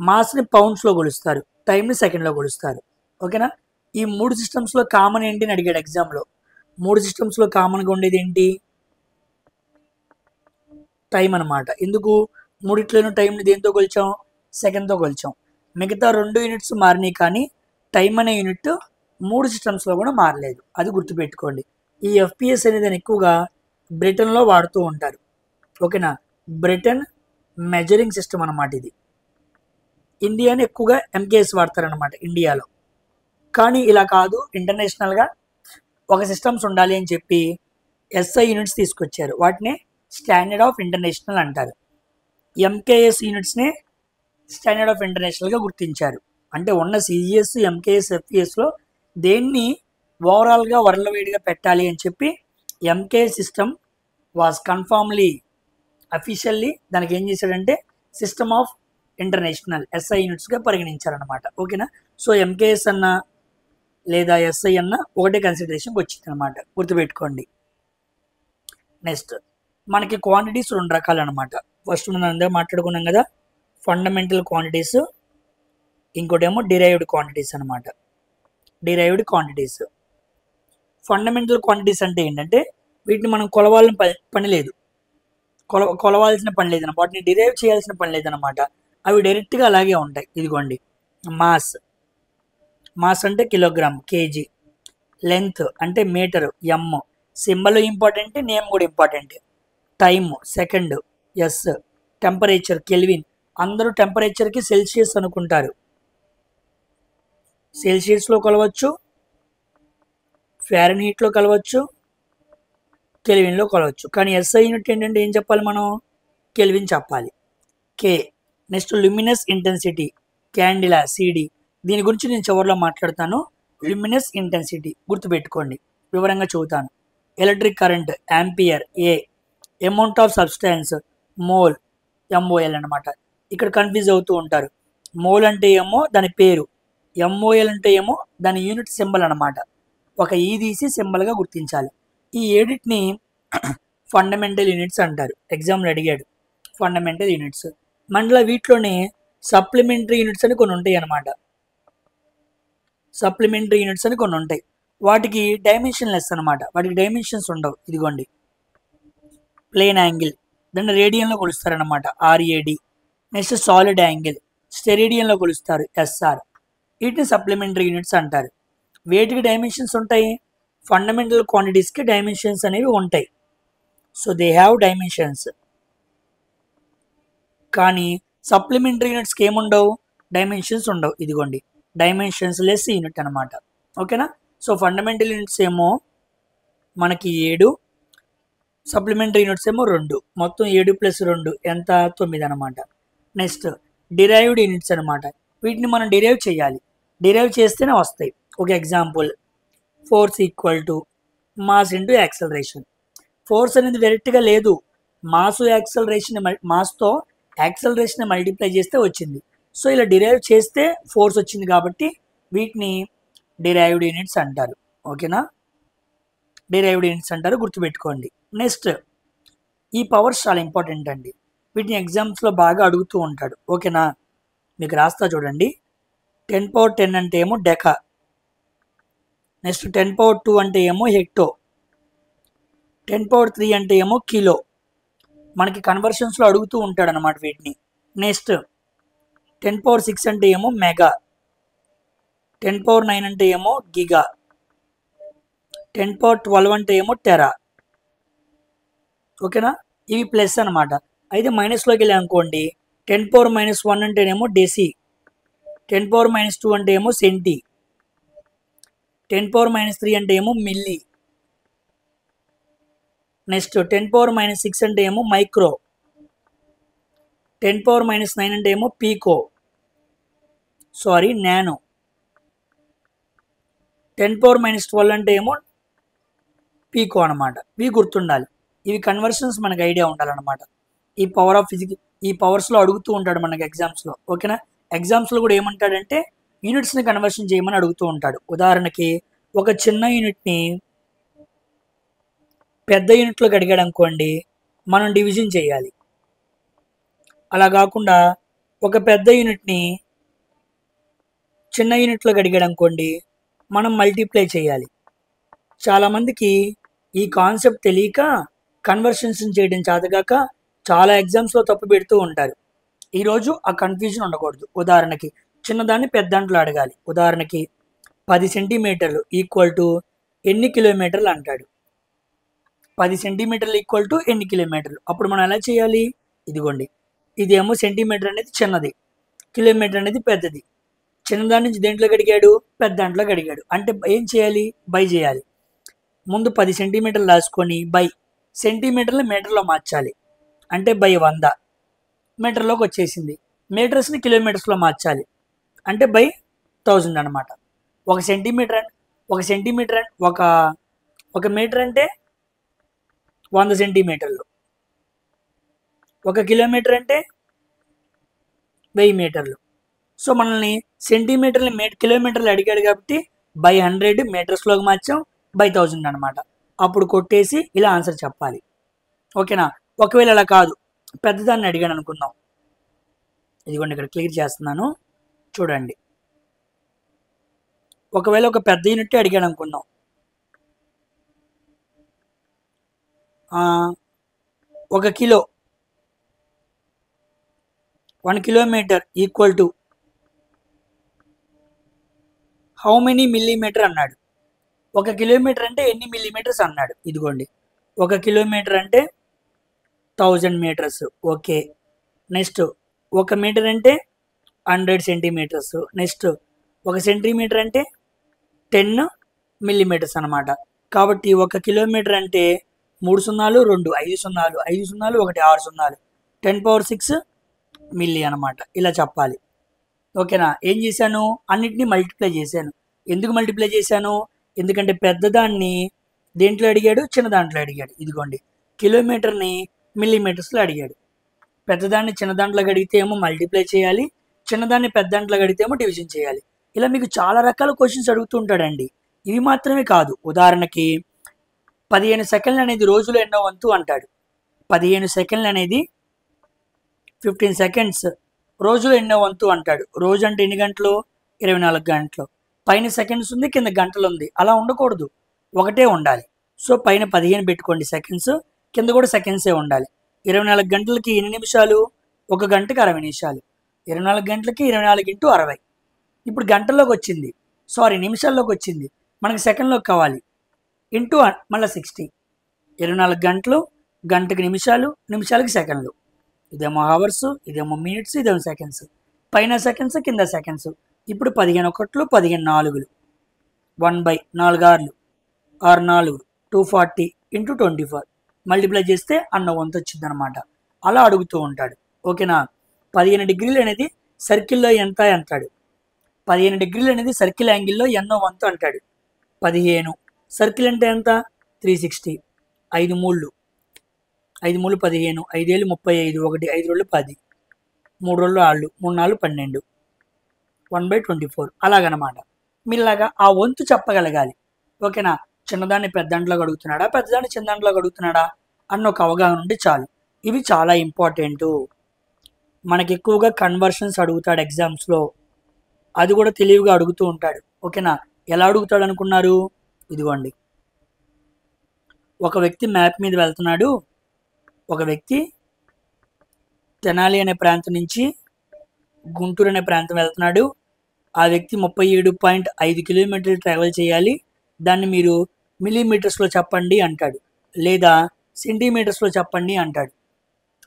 మాస్ని పౌండ్స్లో కొలుస్తారు, టైంని సెకండ్లో కొలుస్తారు. ఓకేనా? ఈ 3 సిస్టమ్స్లో కామన్ ఏంటి అని అడిగాడు ఎగ్జామ్లో. 3 సిస్టమ్స్లో కామన్గా ఉండేది ఏంటి? టైం అనమాట. ఎందుకు? మూడిట్లోనూ టైంని దేంతో కొలిచాం? సెకండ్తో కొలిచాం. మిగతా 2 యూనిట్స్ మారినాయి, కానీ టైం అనే యూనిట్ 3 సిస్టమ్స్లో కూడా మారలేదు. అది గుర్తుపెట్టుకోండి. ఈ ఎఫ్పిఎస్ అనేది ఎక్కువగా బ్రిటన్లో వాడుతూ ఉంటారు. ఓకేనా? బ్రిటన్ మెజరింగ్ సిస్టమ్ అనమాట ఇది. ఇండియాని ఎక్కువగా ఎంకేఎస్ వాడతారనమాట ఇండియాలో. కానీ ఇలా కాదు, ఇంటర్నేషనల్గా ఒక సిస్టమ్స్ ఉండాలి అని చెప్పి ఎస్ఐ యూనిట్స్ తీసుకొచ్చారు. వాటిని స్టాండర్డ్ ఆఫ్ ఇంటర్నేషనల్ అంటారు. ఎంకేఎస్ యూనిట్స్ని స్టాండర్డ్ ఆఫ్ ఇంటర్నేషనల్గా గుర్తించారు. అంటే ఉన్న సిజిఎస్, ఎంకేఎస్, ఎఫ్పిఎస్లో దేన్ని ఓవరాల్గా వరల్డ్ వైడ్గా పెట్టాలి అని చెప్పి ఎంకేఎస్ సిస్టమ్ వాజ్ కన్ఫామ్లీ అఫీషియల్లీ దానికి ఏం చేశాడంటే సిస్టమ్ ఆఫ్ ఇంటర్నేషనల్ ఎస్ఐ యూనిట్స్గా పరిగణించారనమాట. ఓకేనా? సో ఎంకేఎస్ అన్న లేదా ఎస్ఐ అన్న ఒకటే కన్సిడరేషన్కి వచ్చింది అనమాట. గుర్తుపెట్టుకోండి. నెక్స్ట్, మనకి క్వాంటిటీస్ 2 రకాలు అనమాట. ఫస్ట్ మనం అందరూ మాట్లాడుకున్నాం కదా, ఫండమెంటల్ క్వాంటిటీస్, ఇంకోటేమో డిరైవ్డ్ క్వాంటిటీస్ అనమాట. డిరైవ్డ్ క్వాంటిటీస్, ఫండమెంటల్ క్వాంటిటీస్ అంటే ఏంటంటే వీటిని మనం కొలవాలని పని లేదు, కొలవాల్సిన పని లేదన్నమాట. వాటిని డిరైవ్ చేయాల్సిన పని లేదన్నమాట. అవి డైరెక్ట్గా అలాగే ఉంటాయి. ఇదిగోండి, మాస్ అంటే కిలోగ్రామ్, కేజీ. లెంత్ అంటే metre, M. Symbol important, name కూడా important. Time second, S. Temperature kelvin. అందరూ టెంపరేచర్కి సెల్సియస్ అనుకుంటారు. సెల్సియస్లో కొలవచ్చు, ఫారెన్హీట్లో కొలవచ్చు, కెల్విన్లో కొలవచ్చు. కానీ ఎస్ఐ యూనిట్ ఏంటంటే ఏం చెప్పాలి మనం? కెల్విన్ చెప్పాలి. కే. Next, luminous intensity, క్యాండిలా, CD. దీని గురించి నేను చివరిలో మాట్లాడతాను. ల్యూమినస్ ఇంటెన్సిటీ గుర్తుపెట్టుకోండి, వివరంగా చెబుతాను. Electric current, ampere, A. Amount of substance, mole, M O L అనమాట. ఇక్కడ కన్ఫ్యూజ్ అవుతూ ఉంటారు. మోల్ అంటే ఏమో దాని పేరు, ఎంఓఎల్ అంటే ఏమో దాని యూనిట్ సింబల్ అనమాట. ఒక ఈ తీసి సింబల్గా గుర్తించాలి. ఈ ఏడిట్ని ఫండమెంటల్ యూనిట్స్ అంటారు. ఎగ్జామ్లో అడిగాడు ఫండమెంటల్ యూనిట్స్. మళ్ళీ వీటిలోనే సప్లిమెంటరీ యూనిట్స్ అని కొన్ని ఉంటాయి అన్నమాట. సప్లిమెంటరీ యూనిట్స్ అని కొన్ని ఉంటాయి. వాటికి డైమెన్షన్ లెస్ అనమాట. వాటికి డైమెన్షన్స్ ఉండవు. ఇదిగోండి, ప్లేన్ యాంగిల్, దాన్ని రేడియన్లో కొలుస్తారనమాట, ఆర్ఏడి. నెక్స్ట్, సాలిడ్ యాంగిల్ స్టెరేడియన్లో కొలుస్తారు, ఎస్ఆర్. వీటిని సప్లిమెంటరీ యూనిట్స్ అంటారు. వేటికి డైమెన్షన్స్ ఉంటాయి? ఫండమెంటల్ క్వాంటిటీస్కి డైమెన్షన్స్ అనేవి ఉంటాయి. So they have dimensions. కానీ సప్లిమెంటరీ యూనిట్స్కి ఏముండవు? డైమెన్షన్స్ ఉండవు. ఇదిగోండి, డైమెన్షన్స్ లెస్ యూనిట్ అనమాట. ఓకేనా? సో ఫండమెంటల్ యూనిట్స్ ఏమో మనకి 7, సప్లిమెంటరీ యూనిట్స్ ఏమో 2. మొత్తం 7 + 2 ఎంత? 9 అనమాట. నెక్స్ట్, డిరైవ్డ్ యూనిట్స్ అనమాట. వీటిని మనం డిరైవ్ చేయాలి. డిరైవ్ చేస్తేనే వస్తాయి. ఒక example, force equal to mass into acceleration. Force అనేది డైరెక్ట్గా లేదు, మాస్తో యాక్సలరేషన్ మల్టిప్లై చేస్తే వచ్చింది. సో ఇలా డిరైవ్ చేస్తే ఫోర్స్ వచ్చింది, కాబట్టి వీటిని డిరైవ్డ్ యూనిట్స్ అంటారు. ఓకేనా? డిరైవ్డ్ యూనిట్స్ అంటారు, గుర్తుపెట్టుకోండి. నెక్స్ట్, ఈ పవర్స్ చాలా ఇంపార్టెంట్ అండి. వీటిని ఎగ్జామ్స్లో బాగా అడుగుతూ ఉంటాడు. ఓకేనా? మీకు రాస్తా చూడండి. 10 × 10 అంటే ఏమో డెకా, నెక్స్ట్ 10^2 అంటే ఏమో హెక్టో, 10^3 అంటే ఏమో కిలో. మనకి కన్వర్షన్స్లో అడుగుతూ ఉంటాడు అనమాట వీటిని. నెక్స్ట్ 10^6 అంటే ఏమో మెగా, 10^9 అంటే ఏమో గిగా, 10^12 అంటే ఏమో టెరా. ఓకేనా, ఇవి ప్లస్ అనమాట. అయితే మైనస్లోకి వెళ్ళి అనుకోండి, 10^-1 అంటేనేమో డెసి, 10^-2 అంటే ఏమో సెంటి, 10^-3 అంటే ఏమో మిల్లీ, నెక్స్ట్ 10^-6 అంటే ఏమో మైక్రో, 10^-9 అంటే ఏమో పీకో, సారీ నానో, 10^-12 అంటే ఏమో పీకో అనమాట. ఇవి గుర్తుండాలి. ఇవి కన్వర్షన్స్ మనకు ఐడియా ఉండాలన్నమాట. ఈ పవర్ ఆఫ్ ఫిజిక్స్, ఈ పవర్స్లో అడుగుతూ ఉంటాడు మనకి ఎగ్జామ్స్లో. ఓకేనా, ఎగ్జామ్స్లో కూడా ఏమంటాడంటే యూనిట్స్ని కన్వర్షన్ చేయమని అడుగుతూ ఉంటాడు. ఉదాహరణకి ఒక చిన్న యూనిట్ని పెద్ద యూనిట్లోకి అడిగాడు అనుకోండి, మనం డివిజన్ చేయాలి. అలా కాకుండా ఒక పెద్ద యూనిట్ని చిన్న యూనిట్లోకి అడిగాడు అనుకోండి, మనం మల్టిప్లై చేయాలి. చాలామందికి ఈ కాన్సెప్ట్ తెలియక కన్వర్షన్స్ చేయడం చేతగాక చాలా ఎగ్జామ్స్లో తప్పు పెడుతూ ఉంటారు. ఈరోజు ఆ కన్ఫ్యూజన్ ఉండకూడదు. ఉదాహరణకి చిన్నదాన్ని పెద్ద దాంట్లో అడగాలి. ఉదాహరణకి 10 సెంటీమీటర్లు ఈక్వల్ టు ఎన్ని కిలోమీటర్లు అంటాడు. 10 సెంటీమీటర్లు ఈక్వల్ టు ఎన్ని కిలోమీటర్లు. అప్పుడు మనం ఎలా చేయాలి, ఇదిగోండి, ఇదేమో సెంటీమీటర్ అనేది చిన్నది, కిలోమీటర్ అనేది పెద్దది. చిన్నదాని నుంచి దేంట్లోకి అడిగాడు, పెద్ద దాంట్లోకి అడిగాడు. అంటే ఏం చేయాలి, బై చేయాలి. ముందు 10 సెంటీమీటర్లు రాసుకొని బై సెంటీమీటర్లు మీటర్లో మార్చాలి. అంటే బై 100 మీటర్లోకి వచ్చేసింది. మీటర్స్ని కిలోమీటర్స్లో మార్చాలి. అంటే బై 1000 అనమాట. ఒక సెంటీమీటర్ ఒక మీటర్ అంటే 100 సెంటీమీటర్లు, ఒక కిలోమీటర్ అంటే 1000 మీటర్లు. సో మనల్ని సెంటీమీటర్లు కిలోమీటర్లు అడిగాడు కాబట్టి బై 100 మీటర్స్లోకి మార్చాం, బై 1000 అనమాట. అప్పుడు కొట్టేసి ఇలా ఆన్సర్ చెప్పాలి. ఓకేనా, ఒకవేళ అలా కాదు, పెద్దదాన్ని అడిగాను అనుకుందాం. ఇదిగోండి ఇక్కడ క్లియర్ చేస్తున్నాను చూడండి. ఒకవేళ ఒక పెద్ద యూనిట్ అడిగాడు అనుకుందాం, 1 kilo, 1 kilometre equal to how many millimetre అన్నాడు. 1 కిలోమీటర్ అంటే ఎన్ని మిల్లీమీటర్స్ అన్నాడు. ఇదిగోండి, 1 కిలోమీటర్ అంటే 1000 మీటర్స్. ఓకే, నెక్స్ట్ 1 మీటర్ అంటే 100 సెంటీమీటర్స్. నెక్స్ట్ 1 సెంటీమీటర్ అంటే 10 మిల్లీమీటర్స్ అనమాట. కాబట్టి 1 కిలోమీటర్ అంటే 3 సున్నాలు 2 5 సున్నాలు 5 సున్నాలు 1 6 సున్నాలు 10^6 మిల్లీ అనమాట. ఇలా చెప్పాలి. ఓకేనా, ఏం చేశాను, అన్నిటినీ మల్టిప్లై చేశాను. ఎందుకు మల్టిప్లై చేశాను, ఎందుకంటే పెద్దదాన్ని దేంట్లో అడిగాడు, చిన్న దాంట్లో అడిగాడు. ఇదిగోండి, కిలోమీటర్ని మిల్లీమీటర్స్లో అడిగాడు. పెద్దదాన్ని చిన్న దాంట్లోకి అడిగితే ఏమో మల్టిప్లై చేయాలి, చిన్నదాన్ని పెద్ద దాంట్లోకి అడిగితే ఏమో డివిజన్ చేయాలి. ఇలా మీకు చాలా రకాల క్వశ్చన్స్ అడుగుతుంటాడండి. ఇవి మాత్రమే కాదు. ఉదాహరణకి 15 సెకండ్లు అనేది రోజులో ఎన్నో వంతు అంటాడు. 15 సెకండ్లు అనేది 15 సెకండ్స్ రోజులో ఎన్నో వంతు అంటాడు. రోజు అంటే ఎన్ని గంటలు, 24 గంటలు. పైన సెకండ్స్ ఉంది, కింద గంటలు ఉంది. అలా ఉండకూడదు, ఒకటే ఉండాలి. సో పైన 15 పెట్టుకోండి సెకండ్స్, కింద కూడా సెకండ్సే ఉండాలి. 24 గంటలకి ఎన్ని నిమిషాలు, 1 గంటకి 60 నిమిషాలు. 24 గంటలకి 24 × 60. ఇప్పుడు గంటల్లోకి వచ్చింది, సారీ నిమిషాల్లోకి వచ్చింది, మనకి సెకండ్లోకి కావాలి. ఇంటూ మళ్ళీ 60. 24 గంటలు, గంటకి నిమిషాలు, నిమిషాలకి సెకండ్లు. ఇదేమో అవర్స్, ఇదేమో మినిట్స్, ఇదేమో సెకండ్స్. పైన సెకండ్స్, కింద సెకండ్స్. ఇప్పుడు 15 ఒకట్లు, 15 నాలుగులు, 1/4 ఆర్లు, 6 4 240 × 24 మల్టిప్లై చేస్తే అన్న వంతు వచ్చింది అనమాట. అలా అడుగుతూ ఉంటాడు. ఓకేనా, 15 డిగ్రీలు అనేది సర్కిల్లో ఎంత అంటాడు. 15 డిగ్రీలు అనేది సర్కిల్ యాంగిల్లో ఎన్నో వంతు అంటాడు. 15 సర్కిల్ అంటే ఎంత, 360. 5 మూళ్ళు 15, 5 ఏళ్ళు 35, 1 5 రోజులు 10, 3 రోజులు 6, 3 4 12, 1/24. అలాగనమాట. మీరులాగా ఆ వంతు చెప్పగలగాలి. ఓకేనా, చిన్నదాన్ని పెద్ద దాంట్లోకి అడుగుతున్నాడా, పెద్దదాన్ని చిన్న దాంట్లోకి అడుగుతున్నాడా అన్న ఒక అవగాహన ఉంటే చాలు. ఇవి చాలా ఇంపార్టెంట్. మనకి ఎక్కువగా కన్వర్షన్స్ అడుగుతాడు ఎగ్జామ్స్లో, అది కూడా తెలివిగా అడుగుతూ ఉంటాడు. ఓకేనా, ఎలా అడుగుతాడు అనుకున్నారు? ఇదిగోండి, ఒక వ్యక్తి మ్యాప్ మీద వెళ్తున్నాడు. ఒక వ్యక్తి తెనాలి అనే ప్రాంతం నుంచి గుంటూరు అనే ప్రాంతం వెళ్తున్నాడు. ఆ వ్యక్తి 37.5 కిలోమీటర్లు ట్రావెల్ చేయాలి. దాన్ని మీరు మిల్లీమీటర్స్లో చెప్పండి అంటాడు, లేదా సెంటీమీటర్స్లో చెప్పండి అంటాడు.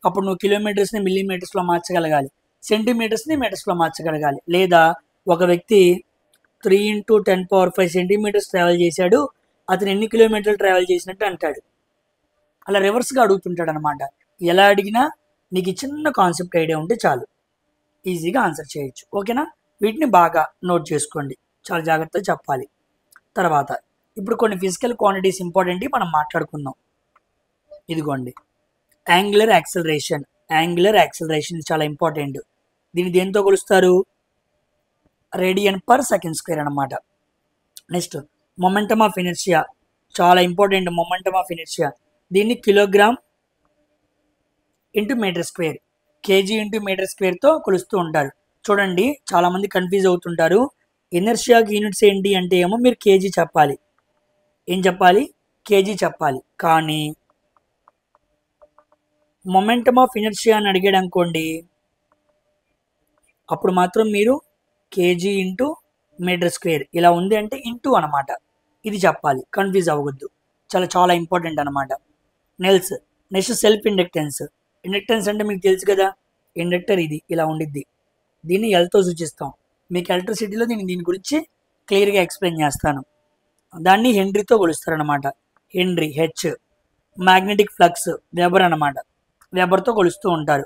అప్పుడు నువ్వు కిలోమీటర్స్ని మిల్లీమీటర్స్లో మార్చగలగాలి, సెంటీమీటర్స్ని మీటర్స్లో మార్చగలగాలి. లేదా ఒక వ్యక్తి 3 × 10⁵ సెంటీమీటర్స్ ట్రావెల్ చేశాడు, అతను ఎన్ని కిలోమీటర్లు ట్రావెల్ చేసినట్టు అంటాడు. అలా రివర్స్గా అడుగుతుంటాడు అనమాట. ఎలా అడిగినా నీకు చిన్న కాన్సెప్ట్ ఐడియా ఉంటే చాలు, ఈజీగా ఆన్సర్ చేయొచ్చు. ఓకేనా? వీటిని బాగా నోట్ చేసుకోండి, చాలా జాగ్రత్తగా చెప్పాలి. తర్వాత ఇప్పుడు కొన్ని ఫిజికల్ క్వాంటిటీస్ ఇంపార్టెంట్ మనం మాట్లాడుకుందాం. ఇదిగోండి, యాంగులర్ యాక్సిలరేషన్. యాంగులర్ యాక్సిలరేషన్ చాలా ఇంపార్టెంట్. దీన్ని దేంతో కొలుస్తారు? రేడియన్/సెకండ్ స్క్వేర్ అనమాట. నెక్స్ట్ మొమెంటమ్ ఆఫ్ ఇనర్షియా, చాలా ఇంపార్టెంట్. మొమెంటమ్ ఆఫ్ ఇనర్షియా దీన్ని kilogram into metre square, KG into metre స్క్వేర్తో కొలుస్తూ ఉంటారు. చూడండి, చాలామంది కన్ఫ్యూజ్ అవుతుంటారు. ఇనర్షియాకి యూనిట్స్ ఏంటి అంటే ఏమో మీరు కేజీ చెప్పాలి. ఏం చెప్పాలి? కేజీ చెప్పాలి. కానీ మొమెంటమ్ ఆఫ్ ఇనర్షియా అని అడిగాడు అనుకోండి, అప్పుడు మాత్రం మీరు కేజీ ఇంటూ మీటర్ స్క్వేర్ ఇలా ఉంది అంటే ఇంటూ అనమాట, ఇది చెప్పాలి. కన్ఫ్యూజ్ అవ్వద్దు, చాలా చాలా ఇంపార్టెంట్ అనమాట. Next self inductance. ఇండక్టెన్స్ అంటే మీకు తెలుసు కదా, ఇండక్టర్ ఇది ఇలా ఉండిద్ది, దీన్ని ఎల్తో సూచిస్తాం. మీకు ఎలక్ట్రిసిటీలో దీని గురించి క్లియర్గా ఎక్స్ప్లెయిన్ చేస్తాను. దాన్ని హెన్రీతో కొలుస్తారనమాట. Henry H. Magnetic flux weber అనమాట, వెబర్తో కొలుస్తూ ఉంటారు.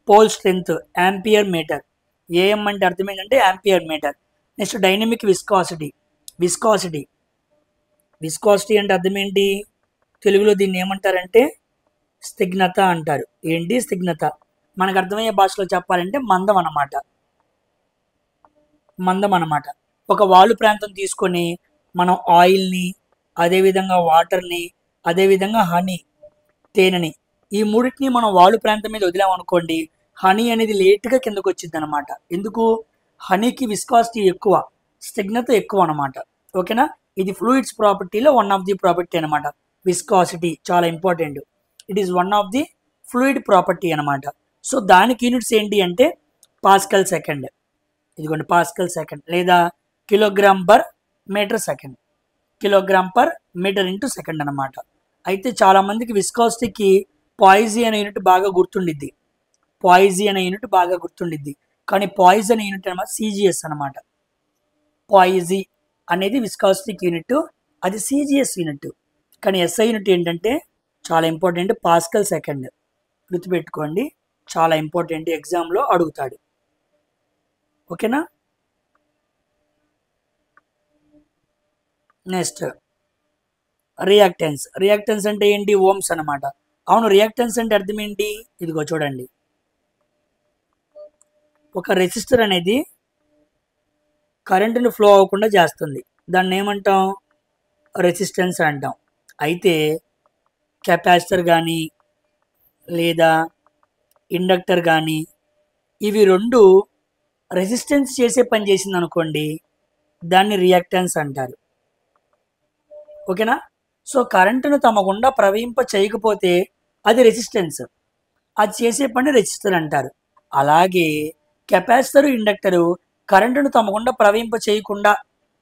Pole strength ampere metre. A M అంటే అర్థం ఏంటంటే ampere metre. Next dynamic viscosity. Viscosity అంటే అర్థం ఏంటి? తెలుగులో దీన్ని ఏమంటారంటే స్నిగ్ధత అంటారు. ఏంటి స్నిగ్ధత? మనకు అర్థమయ్యే భాషలో చెప్పాలంటే మందం అన్నమాట. ఒక వాలు ప్రాంతం తీసుకొని మనం ఆయిల్ని, అదేవిధంగా వాటర్ని, అదేవిధంగా హనీ తేనెని, ఈ మూడింటిని మనం వాలు ప్రాంతం మీద వదిలామనుకోండి, హనీ అనేది లేట్గా కిందకు వచ్చింది అనమాట. ఎందుకు? హనీకి విస్కాసిటీ ఎక్కువ, స్నిగ్ధత ఎక్కువ అనమాట. ఓకేనా? ఇది ఫ్లూయిడ్స్ ప్రాపర్టీలో వన్ ఆఫ్ ది ప్రాపర్టీ అనమాట. విస్కాసిటీ చాలా important. It is one of the fluid property అనమాట. సో దానికి యూనిట్స్ ఏంటి అంటే పాస్కల్ సెకండ్. ఇదిగోండి పాస్కల్ సెకండ్, లేదా కిలోగ్రామ్/మీటర్/సెకండ్. కిలోగ్రామ్/మీటర్ ఇంటూ సెకండ్ అనమాట. అయితే చాలామందికి విస్కాసిటీకి పాయిజీ అనే యూనిట్ బాగా గుర్తుండిద్ది. కానీ పాయిజ్ అనే యూనిట్ అనమాట సిజిఎస్ అనమాట. పాయిజీ అనేది విస్కాసిటీకి యూనిట్, అది సిజిఎస్ యూనిట్. కానీ ఎస్ఐ యూనిట్ ఏంటంటే చాలా ఇంపార్టెంట్, పాస్కల్ సెకండ్. గుర్తుపెట్టుకోండి, చాలా ఇంపార్టెంట్, ఎగ్జామ్లో అడుగుతాడు. ఓకేనా? నెక్స్ట్ రియాక్టెన్స్ అంటే ఏంటి? ఓమ్స్ అనమాట. అవును, రియాక్టెన్స్ అంటే అర్థం ఏంటి? ఇదిగో చూడండి, ఒక రెసిస్టర్ అనేది కరెంటును ఫ్లో అవ్వకుండా చేస్తుంది, దాన్ని ఏమంటాం? రెసిస్టెన్స్ అంటాం. అయితే కెపాసిటర్ కానీ లేదా ఇండక్టర్ కానీ ఇవి రెండు రెసిస్టెన్స్ చేసే పని చేసింది అనుకోండి, దాన్ని రియాక్టెన్స్ అంటారు. ఓకేనా? సో కరెంటును తమ గుండా ప్రవహింప చేయకపోతే అది రెసిస్టెన్స్, అది చేసే పని రెసిస్టర్ అంటారు. అలాగే కెపాసిటర్, ఇండక్టరు కరెంటును తమ గుండా ప్రవహింప చేయకుండా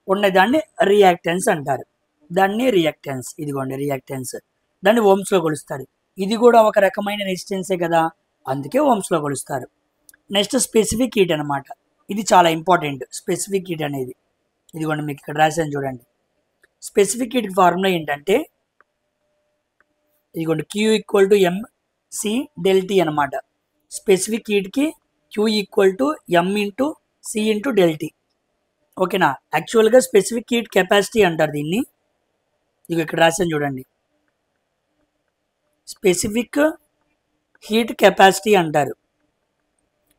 ఉన్నదాన్ని రియాక్టెన్స్ అంటారు. దాన్ని రియాక్టెన్స్. ఇదిగోండి రియాక్టెన్స్, దాన్ని ఓమ్స్లో కొలుస్తారు. ఇది కూడా ఒక రకమైన రెసిస్టెన్సే కదా, అందుకే ఓమ్స్లో కొలుస్తారు. నెక్స్ట్ స్పెసిఫిక్ హీట్ అనమాట. ఇది చాలా ఇంపార్టెంట్. స్పెసిఫిక్ హీట్ అనేది ఇదిగోండి మీకు ఇక్కడ రాశాను చూడండి. స్పెసిఫిక్ హీట్ ఫార్ములా ఏంటంటే ఇదిగోండి Q = mc∆T అనమాట. స్పెసిఫిక్ హీట్కి Q = m/c/∆T. ఓకేనా? యాక్చువల్గా స్పెసిఫిక్ హీట్ కెపాసిటీ అంటారు దీన్ని. ఇక ఇక్కడ రాశాను చూడండి, స్పెసిఫిక్ హీట్ కెపాసిటీ అంటారు.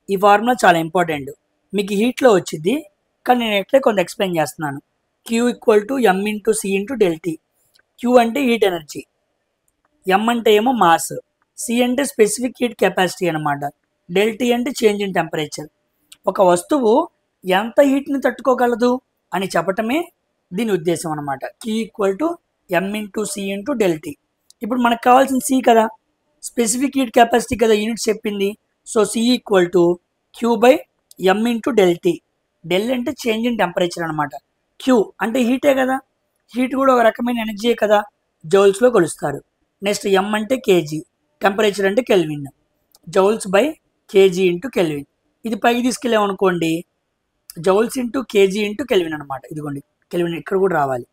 ఈ ఫార్ములా చాలా ఇంపార్టెంట్, మీకు హీట్లో వచ్చింది, కానీ నేను ఎట్లా కొంత ఎక్స్ప్లెయిన్ చేస్తున్నాను. Q = m/c/∆T. Q అంటే హీట్ ఎనర్జీ, M అంటే ఏమో మాస్, C అంటే స్పెసిఫిక్ హీట్ కెపాసిటీ అనమాట, ∆T అంటే చేంజ్ ఇన్ టెంపరేచర్. ఒక వస్తువు ఎంత హీట్ని తట్టుకోగలదు అని చెప్పటమే దీని ఉద్దేశం అనమాట. Q equal to M into C into del T. ఇప్పుడు మనకు కావాల్సిన C కదా, స్పెసిఫిక్ హీట్ కెపాసిటీ కదా యూనిట్స్ చెప్పింది. So C equal to Q by M into del T. Del అంటే చేంజ్ ఇన్ టెంపరేచర్ అనమాట. Q అంటే హీటే కదా, హీట్ కూడా ఒక రకమైన ఎనర్జీయే కదా, జౌల్స్లో కొలుస్తారు. నెక్స్ట్ M అంటే కేజీ, టెంపరేచర్ అంటే kelvin, joules by KG into kelvin. ఇది పైకి తీసుకెళ్ళామనుకోండి, joules into KG into kelvin అనమాట. ఇదిగోండి కెల్విన్ ఇక్కడ కూడా రావాలి,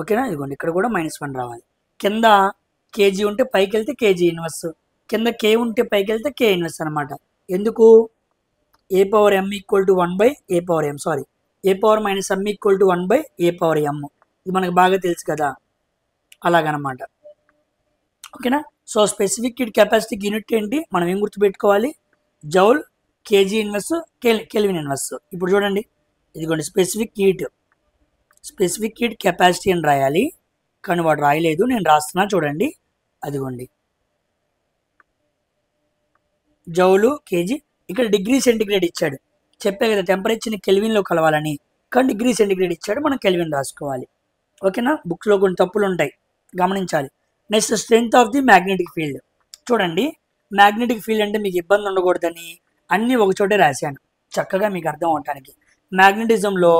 ఓకేనా. ఇదిగోండి ఇక్కడ కూడా -1 రావాలి. కింద కేజీ ఉంటే పైకి వెళ్తే కేజీ ఇన్వర్స్, కింద కే ఉంటే పైకి వెళ్తే కే ఇన్వర్స్ అనమాట. ఎందుకు? A power M equal to 1 by a power M, sorry a power minus M equal to 1 by a power M. ఇది మనకు బాగా తెలుసు కదా, అలాగనమాట, ఓకేనా. సో స్పెసిఫిక్ హీట్ కెపాసిటీకి యూనిట్ ఏంటి, మనం ఏం గుర్తుపెట్టుకోవాలి? Joule, KG inverse, kelvin inverse. ఇప్పుడు చూడండి, ఇదిగోండి స్పెసిఫిక్ హీట్ కెపాసిటీ అని రాయాలి, కానీ వాడు రాయలేదు, నేను రాస్తున్నా చూడండి. అదిగోండి జౌలు, కేజీ, ఇక్కడ డిగ్రీ సెంటిగ్రేడ్ ఇచ్చాడు. చెప్పే కదా టెంపరేచర్ని కెల్విన్లో కలవాలని, కానీ డిగ్రీ సెంటిగ్రేడ్ ఇచ్చాడు, మనం కెల్విన్ రాసుకోవాలి, ఓకేనా. బుక్స్లో కొన్ని తప్పులు ఉంటాయి, గమనించాలి. Next strength of the magnetic field. చూడండి, మ్యాగ్నెటిక్ ఫీల్డ్ అంటే మీకు ఇబ్బంది ఉండకూడదని అన్నీ ఒకచోటే రాశాను, చక్కగా మీకు అర్థం అవటానికి. మ్యాగ్నెటిజంలో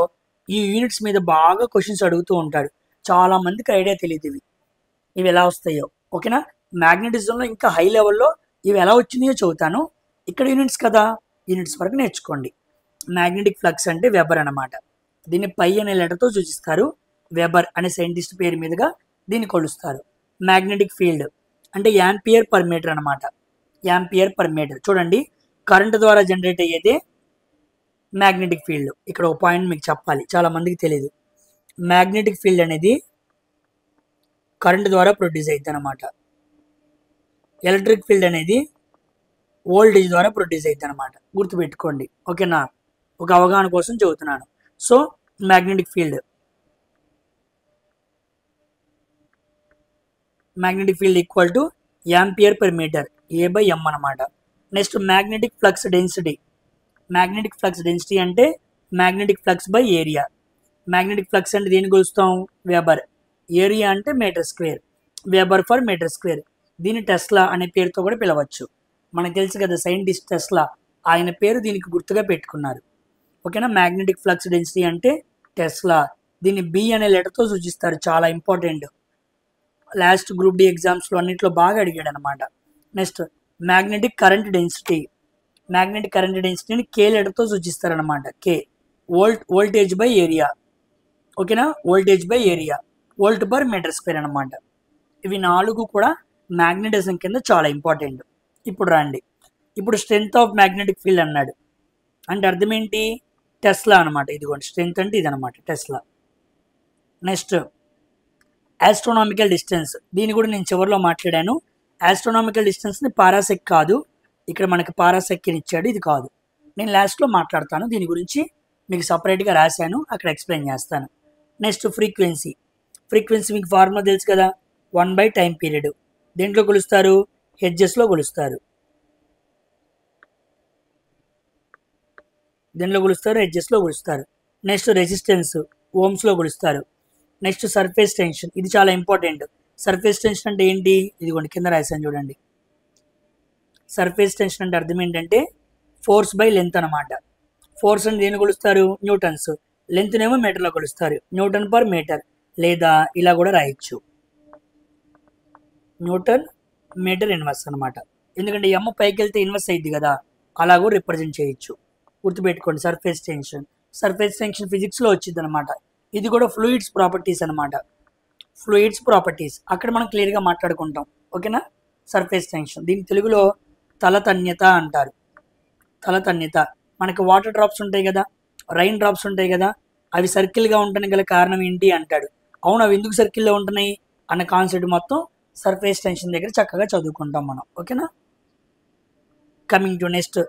ఈ యూనిట్స్ మీద బాగా క్వశ్చన్స్ అడుగుతూ ఉంటాడు, చాలా మందికి ఐడియా తెలియదు ఇవి ఎలా వస్తాయో, ఓకేనా. మ్యాగ్నెటిజంలో ఇంకా హై లెవెల్లో ఇవి ఎలా వచ్చినాయో చెబుతాను. ఇక్కడ యూనిట్స్ కదా, యూనిట్స్ వరకు నేర్చుకోండి. మ్యాగ్నెటిక్ ఫ్లక్స్ అంటే వెబర్ అనమాట. దీన్ని పై అనే లెటర్తో సూచిస్తారు, వెబర్ అనే సైంటిస్ట్ పేరు మీదుగా దీన్ని కొలుస్తారు. మ్యాగ్నెటిక్ ఫీల్డ్ అంటే యాంపియర్ పర్ మీటర్ అనమాట, యాంపియర్ పర్ మీటర్. చూడండి, కరెంటు ద్వారా జనరేట్ అయ్యేదే మ్యాగ్నెటిక్ ఫీల్డ్. ఇక్కడ ఒక పాయింట్ మీకు చెప్పాలి, చాలా మందికి తెలియదు. మ్యాగ్నెటిక్ ఫీల్డ్ అనేది కరెంటు ద్వారా ప్రొడ్యూస్ అవుతుంది అనమాట. ఎలక్ట్రిక్ ఫీల్డ్ అనేది వోల్టేజ్ ద్వారా ప్రొడ్యూస్ అవుతుంది అనమాట, గుర్తుపెట్టుకోండి, ఓకేనా. ఒక అవగాహన కోసం చెబుతున్నాను. So magnetic field equal to ampere per metre, A by M అనమాట. Next magnetic flux density. Magnetic flux density అంటే magnetic flux by area. Magnetic flux అంటే దేని కొలుస్తాం? వెబర్. ఏరియా అంటే metre square, weber per metre square. దీన్ని టెస్లా అనే పేరుతో కూడా పిలవచ్చు. మనకు తెలుసు కదా సైంటిస్ట్ టెస్లా, ఆయన పేరు దీనికి గుర్తుగా పెట్టుకున్నారు, ఓకేనా. మ్యాగ్నెటిక్ ఫ్లక్స్ డెన్సిటీ అంటే టెస్లా. దీన్ని బి అనే లెటర్తో సూచిస్తారు, చాలా ఇంపార్టెంట్. లాస్ట్ గ్రూప్ డి ఎగ్జామ్స్లో అన్నింటిలో బాగా అడిగాడు అనమాట. Next magnetic current density. Magnetic current డెన్సిటీని కే లెటర్తో సూచిస్తారనమాట. కే వోల్టేజ్ బై ఏరియా, ఓకేనా. Voltage by area, volt per metre square అనమాట. ఇవి 4 కూడా మ్యాగ్నెటిజం కింద చాలా ఇంపార్టెంట్. ఇప్పుడు రండి, ఇప్పుడు స్ట్రెంగ్త్ ఆఫ్ మ్యాగ్నెటిక్ ఫీల్డ్ అన్నాడు అంటే అర్థం ఏంటి? టెస్లా అనమాట. ఇదిగోండి స్ట్రెంగ్త్ అంటే ఇదనమాట, టెస్లా. Next astronomical distance. దీన్ని కూడా నేను చివరిలో మాట్లాడాను. ఆస్ట్రోనామికల్ డిస్టెన్స్ని పారాసెక్ కాదు, ఇక్కడ మనకి పారాసెక్ అని ఇచ్చాడు, ఇది కాదు. నేను లాస్ట్లో మాట్లాడతాను దీని గురించి, మీకు సపరేట్గా రాశాను, అక్కడ ఎక్స్ప్లెయిన్ చేస్తాను. నెక్స్ట్ ఫ్రీక్వెన్సీ మీకు ఫార్ములా తెలుసు కదా, 1 బై టైం పీరియడ్. దేంట్లో కొలుస్తారు? హెడ్జెస్లో కొలుస్తారు. హెడ్జెస్లో కొలుస్తారు. నెక్స్ట్ రెసిస్టెన్స్ ఓమ్స్లో కొలుస్తారు. నెక్స్ట్ సర్ఫేస్ టెన్షన్, ఇది చాలా ఇంపార్టెంట్. సర్ఫేస్ టెన్షన్ అంటే ఏంటి? ఇదిగోండి కింద రాశాను చూడండి. సర్ఫేస్ టెన్షన్ అంటే అర్థం ఏంటంటే ఫోర్స్ బై లెంత్ అనమాట. ఫోర్స్ అని దేని కొలుస్తారు? న్యూటన్స్. లెంత్నేమో మీటర్లో కొలుస్తారు, న్యూటన్ పర్ మీటర్. లేదా ఇలా కూడా రాయొచ్చు, న్యూటన్ మీటర్ ఇన్వర్స్ అనమాట. ఎందుకంటే ఎమ్ పైకి వెళ్తే ఇన్వర్స్ అయింది కదా, అలా కూడా రిప్రజెంట్ చేయొచ్చు. గుర్తుపెట్టుకోండి, సర్ఫేస్ టెన్షన్ ఫిజిక్స్లో వచ్చింది అనమాట. ఇది కూడా ఫ్లూయిడ్స్ ప్రాపర్టీస్ అనమాట. అక్కడ మనం క్లియర్గా మాట్లాడుకుంటాం, ఓకేనా. సర్ఫేస్ టెన్షన్, దీని తెలుగులో తలతన్యత అంటారు. మనకి వాటర్ డ్రాప్స్ ఉంటాయి కదా, రైన్ డ్రాప్స్ ఉంటాయి కదా, అవి సర్కిల్గా ఉండడానికి గల కారణం ఏంటి అంటాడు. అవును, అవి ఎందుకు సర్కిల్లో ఉంటున్నాయి అన్న కాన్సెప్ట్ మొత్తం సర్ఫేస్ టెన్షన్ దగ్గర చక్కగా చదువుకుంటాం మనం, ఓకేనా. Coming to next,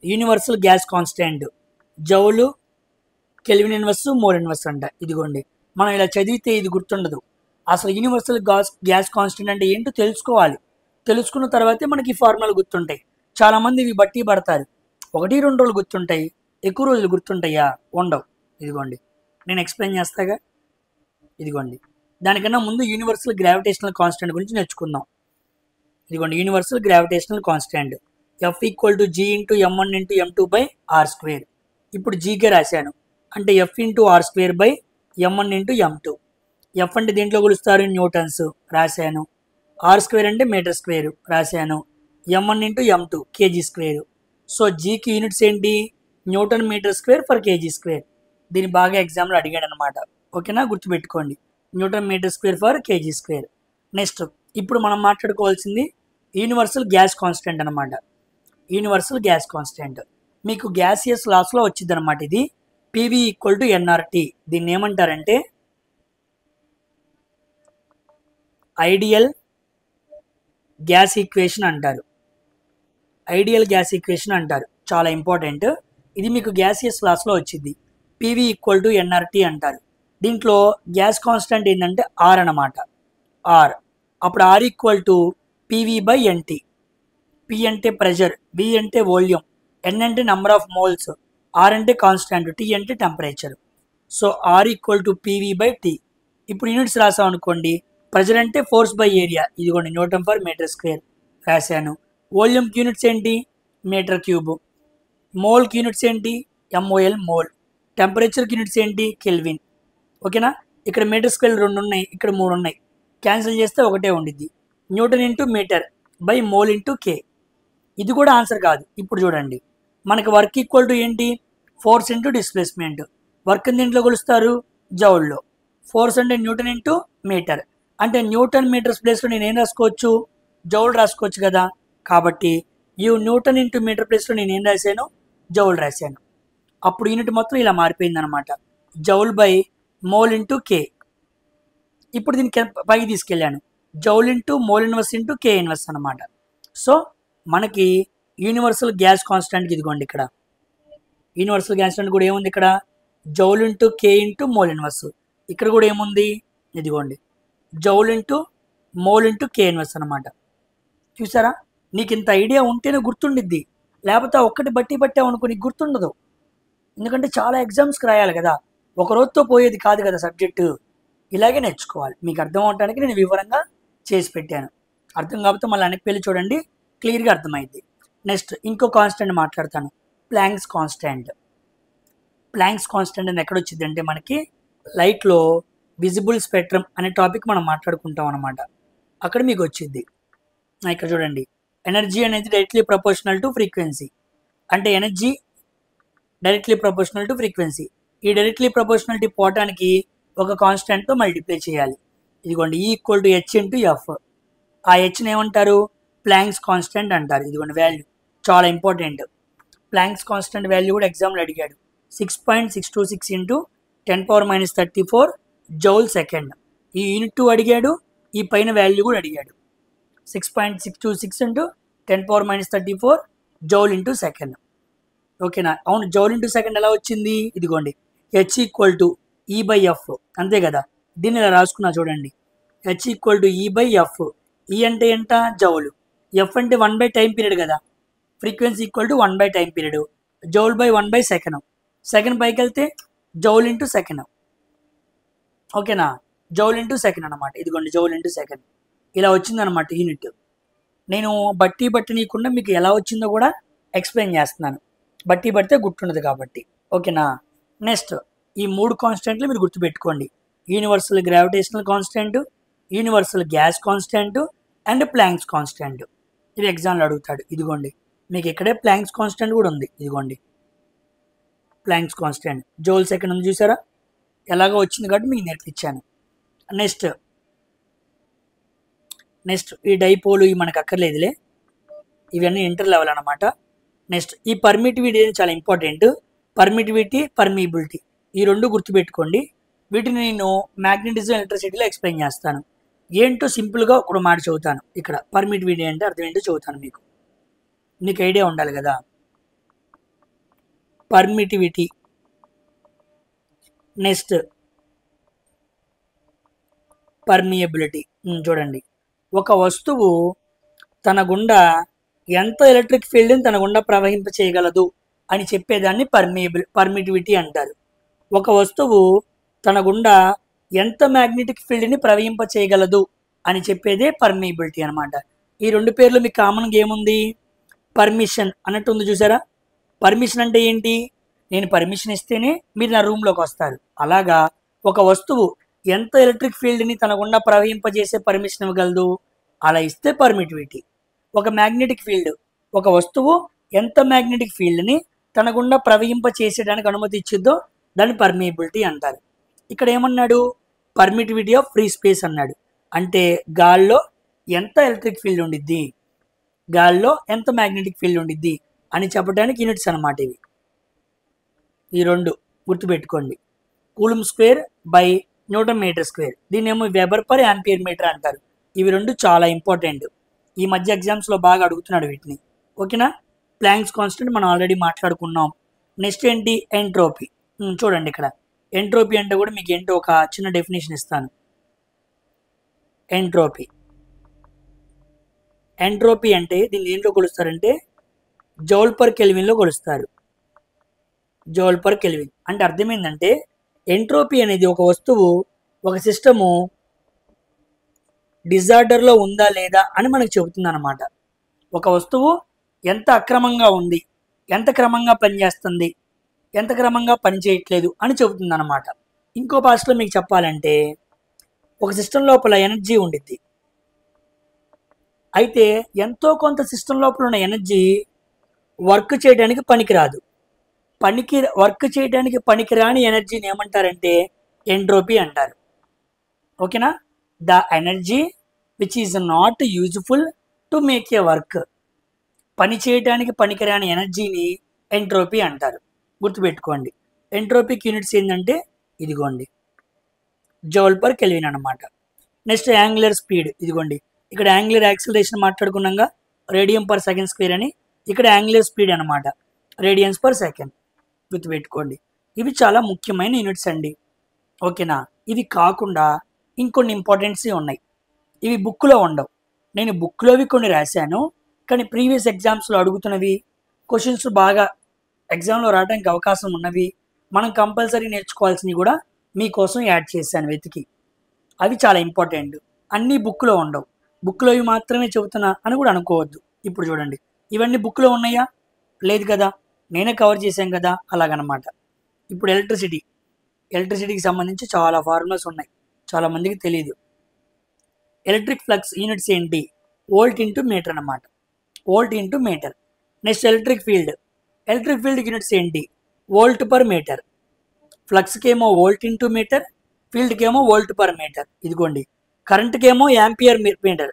universal gas constant. జౌలు, kelvin inverse, mole inverse అంట. ఇదిగోండి, మనం ఇలా చదివితే ఇది గుర్తుండదు. అసలు యూనివర్సల్ గ్యాస్ కాన్స్టెంట్ అంటే ఏంటో తెలుసుకోవాలి. తెలుసుకున్న తర్వాతే మనకి ఫార్ములాలు గుర్తుంటాయి. చాలామంది ఇవి బట్టి పడతారు, 1-2 రోజులు గుర్తుంటాయి, ఎక్కువ రోజులు గుర్తుంటాయా? ఉండవు. ఇదిగోండి నేను ఎక్స్ప్లెయిన్ చేస్తాగా. ఇదిగోండి దానికన్నా ముందు యూనివర్సల్ గ్రావిటేషనల్ కాన్స్టెంట్ గురించి నేర్చుకుందాం. ఇదిగోండి universal gravitational constant F equal to G into ఎం1 ఇంటూ m2/r². ఇప్పుడు జీకే రాశాను అంటే F into r² by m1 into m2. F అంటే దీంట్లో కొలుస్తారు న్యూటన్స్ రాశాను, r² అంటే మీటర్ స్క్వేర్ రాశాను, m1 into m2 kg². So జీకి యూనిట్స్ ఏంటి? Newton metre square per kg². దీన్ని బాగా ఎగ్జామ్లో అడిగాడు అనమాట. ఓకేనా, గుర్తుపెట్టుకోండి, newton metre square per kg². Next ఇప్పుడు మనం మాట్లాడుకోవాల్సింది యూనివర్సల్ గ్యాస్ కాన్స్టెంట్ అనమాట. యూనివర్సల్ గ్యాస్ కాన్స్టెంట్ మీకు గ్యాసియస్ లాస్లో వచ్చింది అనమాట. ఇది పివి ఈక్వల్ టు ఎన్ఆర్టీ. దీన్ని ఏమంటారంటే ఐడియల్ గ్యాస్ ఈక్వేషన్ అంటారు. ఐడియల్ గ్యాస్ ఈక్వేషన్ అంటారు, చాలా ఇంపార్టెంట్. ఇది మీకు గ్యాసియస్ లాస్లో వచ్చింది. పివి ఈక్వల్ టు ఎన్ఆర్టీ అంటారు. దీంట్లో గ్యాస్ కాన్స్టెంట్ ఏంటంటే ఆర్ అనమాట. ఆర్ అప్పుడు R equal to PV by NT. P అంటే ప్రెషర్, వి అంటే వాల్యూమ్, ఎన్ అంటే నెంబర్ ఆఫ్ మోల్స్, ఆర్ అంటే కాన్స్టాంట్, టీ అంటే temperature. So R equal to PV by T. ఇప్పుడు యూనిట్స్ రాసాం అనుకోండి, ప్రెషర్ అంటే ఫోర్స్ బై ఏరియా, ఇదిగోండి న్యూటన్ ఫర్ మీటర్ స్క్వేర్ రాశాను. వాల్యూమ్కి యూనిట్స్ ఏంటి? Metre cube. మోల్కి యూనిట్స్ ఏంటి? M O L mole. టెంపరేచర్కి యూనిట్స్ ఏంటి? కెల్విన్. ఓకేనా, ఇక్కడ మీటర్ స్క్వేర్ 2 ఉన్నాయి, ఇక్కడ 3 ఉన్నాయి, క్యాన్సిల్ చేస్తే ఒకటే ఉండిద్ది. Newton into metre by mole into K. ఇది కూడా ఆన్సర్ కాదు. ఇప్పుడు చూడండి, మనకి వర్క్ ఈక్వల్ టు ఏంటి? Force into displacement. వర్క్ దీంట్లో కొలుస్తారు జౌల్లో. ఫోర్స్ అంటే న్యూటన్ ఇంటూ మీటర్, అంటే న్యూటన్ మీటర్స్ ప్లేస్లో నేను ఏం రాసుకోవచ్చు? జౌల్ రాసుకోవచ్చు కదా. కాబట్టి ఈ న్యూటన్ ఇంటూ మీటర్ ప్లేస్లో నేను ఏం రాశాను? జౌల్ రాశాను. అప్పుడు యూనిట్ మొత్తం ఇలా మారిపోయింది అనమాట. Joule by mole into K. ఇప్పుడు దీనికి పైకి తీసుకెళ్ళాను, joule into mole inverse into K inverse అనమాట. సో మనకి యూనివర్సల్ గ్యాస్ కాన్స్టెంట్కి ఇదిగోండి ఇక్కడ యూనివర్సల్ గ్యాస్ కాన్స్టెంట్ కూడా ఏముంది? ఇక్కడ joule into K into mole inverse. ఇక్కడ కూడా ఏముంది? ఇదిగోండి joule into mole into K inverse అనమాట. చూసారా, నీకు ఇంత ఐడియా ఉంటేనే గుర్తుండిద్ది, లేకపోతే ఒక్కటి బట్టి పట్టామనుకో నీకు గుర్తుండదు. ఎందుకంటే చాలా ఎగ్జామ్స్కి రాయాలి కదా, ఒక రోజుతో పోయేది కాదు కదా సబ్జెక్టు. ఇలాగే నేర్చుకోవాలి. మీకు అర్థం అవడానికి నేను వివరంగా చేసి పెట్టాను. అర్థం కాకపోతే మళ్ళీ వెనక్కి వెళ్ళి చూడండి, క్లియర్గా అర్థమైంది. నెక్స్ట్ ఇంకో కాన్స్టెంట్ మాట్లాడతాను, ప్లాంక్స్ కాన్స్టెంట్. ప్లాంక్స్ కాన్స్టెంట్ అని ఎక్కడ వచ్చింది అంటే మనకి లైట్లో విజిబుల్ స్పెక్ట్రమ్ అనే టాపిక్ మనం మాట్లాడుకుంటాం అనమాట. అక్కడ మీకు వచ్చింది. ఇక్కడ చూడండి, ఎనర్జీ అనేది డైరెక్ట్లీ ప్రపోర్షనల్ టు ఫ్రీక్వెన్సీ. అంటే energy directly proportional to frequency. ఈ డైరెక్ట్లీ ప్రపోర్షనాలిటీ పోవటానికి ఒక కాన్స్టెంట్తో మల్టిప్లై చేయాలి. ఇదిగోండి ఈ equal to H into F. ఆ హెచ్ని ఏమంటారు? ప్లాంక్స్ కాన్స్టెంట్ అంటారు. ఇదిగోండి వాల్యూ చాలా ఇంపార్టెంట్. ప్లాంక్స్ కాన్స్టెంట్ వాల్యూ కూడా ఎగ్జామ్లో అడిగాడు. 6.626 ఇంటూ 10⁻34 జౌల్ సెకండ్. ఈ యూనిట్ 2 అడిగాడు, ఈ పైన వాల్యూ కూడా అడిగాడు. 6.626 ఇంటూ 10⁻34 జౌల్ ఇంటూ సెకండ్. ఓకేనా, అవును, జౌల్ ఇంటూ సెకండ్ ఎలా వచ్చింది? ఇదిగోండి హెచ్ ఈక్వల్ టు ఈ బై ఎఫ్, అంతే కదా. దీన్ని ఇలా రాసుకున్నా చూడండి, హెచ్ ఈక్వల్ టు ఈ బై ఎఫ్. ఈ అంటే ఎంత? జౌల్. ఎఫ్ అంటే 1 టైం పీరియడ్ కదా. Frequency equal to 1 time period. Joule by 1 second. Second పైకి వెళ్తే జౌల్ ఇంటూ సెకండ్. ఓకేనా, జౌల్ ఇంటూ సెకండ్ అనమాట. ఇదిగోండి జౌల్ ఇంటూ సెకండ్. ఇలా వచ్చిందనమాట యూనిట్. నేను బట్టి నీకుండా మీకు ఎలా వచ్చిందో కూడా ఎక్స్ప్లెయిన్ చేస్తున్నాను. బట్టి పడితే గుర్తుండదు కాబట్టి. ఓకేనా, నెక్స్ట్ ఈ 3 కాన్స్టెంట్లు మీరు గుర్తుపెట్టుకోండి. Universal gravitational constant, universal gas constant and planks constant. ఇవి ఎగ్జామ్లో అడుగుతాడు. ఇదిగోండి మీకు ఇక్కడే ప్లాంక్స్ కాన్స్టెంట్ కూడా ఉంది. ఇదిగోండి ప్లాంక్స్ కాన్స్టెంట్ జౌల్ సెకండ్ ఉంది, చూసారా? ఎలాగో వచ్చింది కాబట్టి మీకు నేర్పించాను. నెక్స్ట్ ఈ డైపోలు ఇవి మనకు అక్కర్లేదులే, ఇవన్నీ ఇంటర్ లెవెల్ అనమాట. నెక్స్ట్ ఈ పర్మిటివిటీ అనేది చాలా ఇంపార్టెంట్. పర్మిటివిటీ, పర్మిబిలిటీ ఈ 2 గుర్తుపెట్టుకోండి. వీటిని నేను మ్యాగ్నెటిజం, ఎలక్ట్రిసిటీలో ఎక్స్ప్లెయిన్ చేస్తాను. ఏంటో సింపుల్గా ఒక మాట చదువుతాను. ఇక్కడ పర్మిటివిటీ అంటే అర్థం ఏంటో చదువుతాను, మీకు ఐడియా ఉండాలి కదా. పర్మిటివిటీ. Next permeability. చూడండి, ఒక వస్తువు తన గుండా ఎంత ఎలక్ట్రిక్ ఫీల్డ్ని తన గుండా ప్రవహింప చేయగలదు అని చెప్పేదాన్ని పర్మిటివిటీ అంటారు. ఒక వస్తువు తన గుండా ఎంత మ్యాగ్నెటిక్ ఫీల్డ్ని ప్రవహింప చేయగలదు అని చెప్పేదే పర్మియబిలిటీ అనమాట. ఈ రెండు పేర్లు మీకు కామన్గా ఏముంది, పర్మిషన్ అన్నట్టు ఉంది చూసారా. పర్మిషన్ అంటే ఏంటి, నేను పర్మిషన్ ఇస్తేనే మీరు నా రూమ్లోకి వస్తారు. అలాగా ఒక వస్తువు ఎంత ఎలక్ట్రిక్ ఫీల్డ్ని తన గుండా ప్రవహింపజేసే పర్మిషన్ ఇవ్వగలదు, అలా ఇస్తే పర్మిటివిటీ. ఒక మ్యాగ్నెటిక్ ఫీల్డ్, ఒక వస్తువు ఎంత మ్యాగ్నెటిక్ ఫీల్డ్ని తన గుండా ప్రవహింప చేసేయడానికి అనుమతి ఇచ్చిద్దో దాన్ని పర్మియబిలిటీ అంటారు. ఇక్కడ ఏమన్నాడు, పర్మిటివిటీ ఆఫ్ ఫ్రీ స్పేస్ అన్నాడు. అంటే గాల్లో ఎంత ఎలక్ట్రిక్ ఫీల్డ్ ఉండిద్ది, గాల్లో ఎంత మ్యాగ్నెటిక్ ఫీల్డ్ ఉండిద్ది అని చెప్పడానికి యూనిట్స్ అన్నమాట ఇవి. ఈ రెండు గుర్తుపెట్టుకోండి, coulomb square by newton metre square, దీన్ని ఏమో వెబర్ పర్ యాంపియర్ మీటర్ అంటారు. ఇవి రెండు చాలా ఇంపార్టెంట్, ఈ మధ్య ఎగ్జామ్స్లో బాగా అడుగుతున్నాడు వీటిని. ఓకేనా. ప్లాంక్స్ కాన్స్టెంట్ మనం ఆల్రెడీ మాట్లాడుకున్నాం. నెక్స్ట్ ఏంటి, ఎంట్రోపీ. చూడండి ఇక్కడ ఎంట్రోపీ అంటే కూడా మీకు ఏంటో ఒక చిన్న డెఫినేషన్ ఇస్తాను. ఎంట్రోపీ, ఎంట్రోపీ అంటే దీన్ని ఏంటో కొలుస్తారంటే జౌల్ పర్ కెల్విన్లో కొలుస్తారు. జౌల్ పర్ కెల్విన్ అంటే అర్థమైందంటే ఎంట్రోపీ అనేది ఒక వస్తువు, ఒక సిస్టము డిజార్డర్లో ఉందా లేదా అని మనకు చెబుతుంది అనమాట. ఒక వస్తువు ఎంత అక్రమంగా ఉంది, ఎంత క్రమంగా పనిచేస్తుంది, ఎంత క్రమంగా పనిచేయట్లేదు అని చెబుతుంది అనమాట. ఇంకో భాషలో మీకు చెప్పాలంటే ఒక సిస్టమ్ లోపల ఎనర్జీ ఉండిద్ది, అయితే ఎంతో కొంత సిస్టమ్ లోపల ఉన్న ఎనర్జీ వర్క్ చేయడానికి పనికిరాదు. వర్క్ చేయడానికి పనికిరాని ఎనర్జీని ఏమంటారంటే ఎంట్రోపీ అంటారు. ఓకేనా. The energy which is not useful to make A work, పని చేయడానికి పనికిరాని ఎనర్జీని ఎంట్రోపీ అంటారు. గుర్తుపెట్టుకోండి. ఎంట్రోపీకి యూనిట్స్ ఏంటంటే ఇదిగోండి జౌల్ పర్ కెల్విన్ అనమాట. నెక్స్ట్ యాంగులర్ స్పీడ్, ఇదిగోండి ఇక్కడ యాంగులర్ యాక్సిలరేషన్ మాట్లాడుకున్నాగా రేడియం పర్ సెకండ్ స్క్వేర్ అని, ఇక్కడ యాంగులర్ స్పీడ్ అనమాట రేడియన్స్ పర్ సెకండ్. గుర్తుపెట్టుకోండి, ఇవి చాలా ముఖ్యమైన యూనిట్స్ అండి. ఓకేనా. ఇవి కాకుండా ఇంకొన్ని ఇంపార్టెంట్స్ ఉన్నాయి, ఇవి బుక్లో ఉండవు. నేను బుక్లోవి కొన్ని రాశాను, కానీ ప్రీవియస్ ఎగ్జామ్స్లో అడుగుతున్నవి, క్వశ్చన్స్ బాగా ఎగ్జామ్లో రావడానికి అవకాశం ఉన్నవి, మనం కంపల్సరీ నేర్చుకోవాల్సినవి కూడా మీకోసం యాడ్ చేశాను వెతికి. అవి చాలా ఇంపార్టెంట్, అన్నీ బుక్లో ఉండవు. బుక్లో ఇవి మాత్రమే చెబుతున్నా అని కూడా అనుకోవద్దు. ఇప్పుడు చూడండి, ఇవన్నీ బుక్లో ఉన్నాయా, లేదు కదా, నేనే కవర్ చేశాను కదా, అలాగనమాట. ఇప్పుడు ఎలక్ట్రిసిటీకి సంబంధించి చాలా ఫార్ములాస్ ఉన్నాయి, చాలామందికి తెలియదు. ఎలక్ట్రిక్ ఫ్లక్స్ యూనిట్స్ ఏంటి, వోల్ట్ ఇంటూ మీటర్ అనమాట, volt into metre. Next electric field units ఏంటి, వోల్ట్ పర్ మీటర్. ఫ్లక్స్కి ఏమో వోల్ట్ ఇంటూ మీటర్, ఫీల్డ్కి ఏమో వోల్ట్ పర్ మీటర్. ఇదిగోండి కరెంట్కి ఏమో యాంపియర్ మీటర్,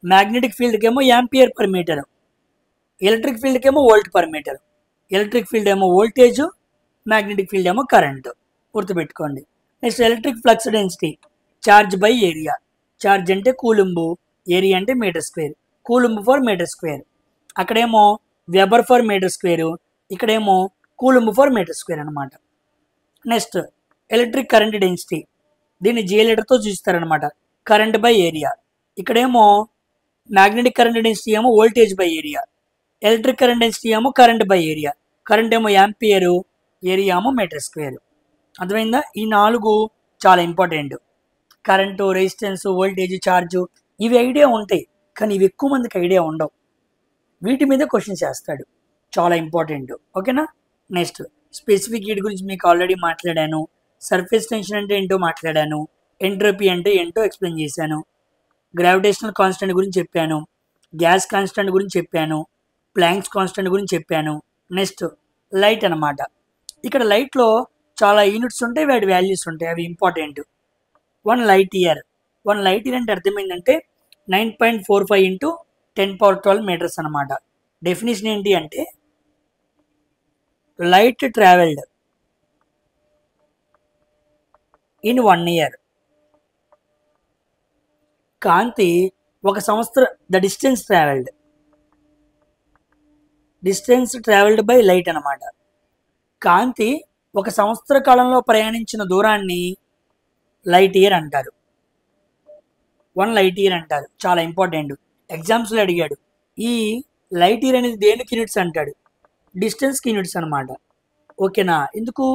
మ్యాగ్నెటిక్ ఫీల్డ్కి ఏమో యాంపియర్ పర్ మీటర్, ఎలక్ట్రిక్ ఫీల్డ్కి ఏమో volt per metre. Electric field ఏమో వోల్టేజ్, మ్యాగ్నెటిక్ ఫీల్డ్ ఏమో కరెంట్. గుర్తుపెట్టుకోండి. Next electric flux density charge by area. Charge అంటే కూలుంబు, ఏరియా అంటే metre square. Coulomb per metre square, అక్కడేమో వెబర్ ఫర్ మీటర్ స్క్వేర్, ఇక్కడేమో కూలుంబు ఫర్ మీటర్ స్క్వేర్ అనమాట. నెక్స్ట్ ఎలక్ట్రిక్ కరెంట్ డెన్సిటీ, దీన్ని జే లీటర్తో చూస్తారనమాట, కరెంట్ బై ఏరియా. ఇక్కడేమో మ్యాగ్నెటిక్ కరెంట్ డెన్సిటీ ఏమో voltage by area, electric current density ఏమో కరెంట్ బై ఏరియా. కరెంట్ ఏమో యాంపియరు, ఏరియా ఏమో మీటర్ స్క్వేర్. అర్థమైందా. ఈ 4 చాలా important. Current, resistance, voltage, charge, ఇవి ఐడియా ఉంటాయి, కానీ ఇవి ఎక్కువ మందికి ఐడియా ఉండవు. వీటి మీద క్వశ్చన్స్ చేస్తాడు, చాలా ఇంపార్టెంట్. ఓకేనా. నెక్స్ట్ స్పెసిఫిక్ హీట్ గురించి మీకు ఆల్రెడీ మాట్లాడాను, సర్ఫేస్ టెన్షన్ అంటే ఏంటో మాట్లాడాను, ఎంట్రోపీ అంటే ఏంటో ఎక్స్ప్లెయిన్ చేశాను, గ్రావిటేషనల్ కాన్స్టెంట్ గురించి చెప్పాను, గ్యాస్ కాన్స్టెంట్ గురించి చెప్పాను, ప్లాంక్స్ కాన్స్టెంట్ గురించి చెప్పాను. నెక్స్ట్ లైట్ అనమాట. ఇక్కడ లైట్లో చాలా యూనిట్స్ ఉంటాయి, వాటి వాల్యూస్ ఉంటాయి, అవి ఇంపార్టెంట్. 1 లైట్ ఇయర్ అంటే అర్థమైందంటే 9.45 ఇంటూ 10^12 మీటర్స్ అనమాట. డెఫినేషన్ ఏంటి అంటే లైట్ ట్రావెల్డ్ ఇన్ 1 ఇయర్. కాంతి ఒక సంవత్సరం, the distance travelled by light అనమాట. కాంతి ఒక సంవత్సర కాలంలో ప్రయాణించిన దూరాన్ని లైట్ ఇయర్ అంటారు. 1 లైట్ ఇయర్ అంటారు, చాలా ఇంపార్టెంట్. ఎగ్జామ్స్లో అడిగాడు, ఈ లైట్ ఇయర్ అనేది దేనికి యూనిట్స్ అంటాడు, డిస్టెన్స్కి యూనిట్స్ అనమాట. ఓకేనా. ఎందుకు,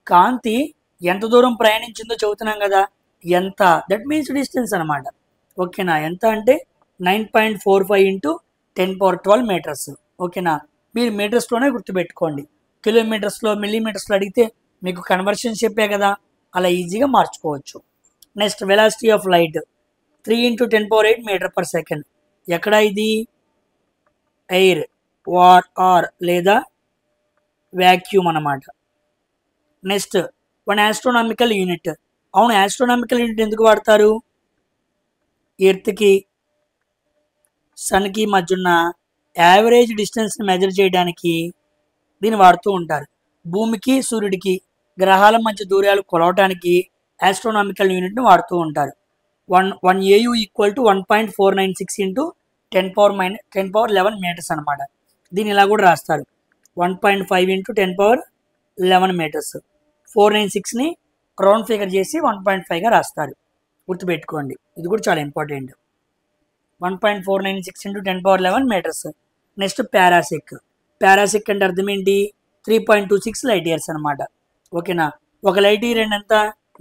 కాంతి ఎంత దూరం ప్రయాణించిందో చెబుతున్నాం కదా, ఎంత, దట్ మీన్స్ డిస్టెన్స్ అనమాట. ఓకేనా, ఎంత అంటే 9.45 ఇంటూ 10^12 మీటర్స్. ఓకేనా, మీరు మీటర్స్లోనే గుర్తుపెట్టుకోండి. కిలోమీటర్స్లో మిల్లీమీటర్స్లో అడిగితే మీకు కన్వర్షన్ చెప్పే కదా, అలా ఈజీగా మార్చుకోవచ్చు. Next velocity of light 3 into 10^8 metre per second. ఎక్కడ ఇది? ఎయిర్, ఆర్ లేదా వ్యాక్యూమ్ అన్నమాట. Next one astronomical unit. అవును, ఆస్ట్రోనామికల్ యూనిట్ ఎందుకు వాడతారు? ఎర్త్కి సన్కి మధ్య ఉన్న యావరేజ్ డిస్టెన్స్ని మెజర్ చేయడానికి దీన్ని వాడుతూ ఉంటారు. భూమికి సూర్యుడికి గ్రహాల మధ్య దూరాలు కొలవటానికి ఆస్ట్రోనామికల్ యూనిట్ని వాడుతూ ఉంటారు. One AU equal to 1.496 into 10^11 metres అనమాట. దీన్ని ఇలా కూడా రాస్తారు, 1.5 ఇంటూ 10^11 మీటర్స్. 496ని రౌండ్ ఫిగర్ చేసి 1.5గా రాస్తారు, గుర్తుపెట్టుకోండి. ఇది కూడా చాలా important. 1.496 into 10^11 metres. Next parsec. Parsec అంటే అర్థం ఏంటి? 3.26 లైట్ ఇయర్స్ అనమాట. ఓకేనా, ఒక లైట్ ఇయర్ ఎంత?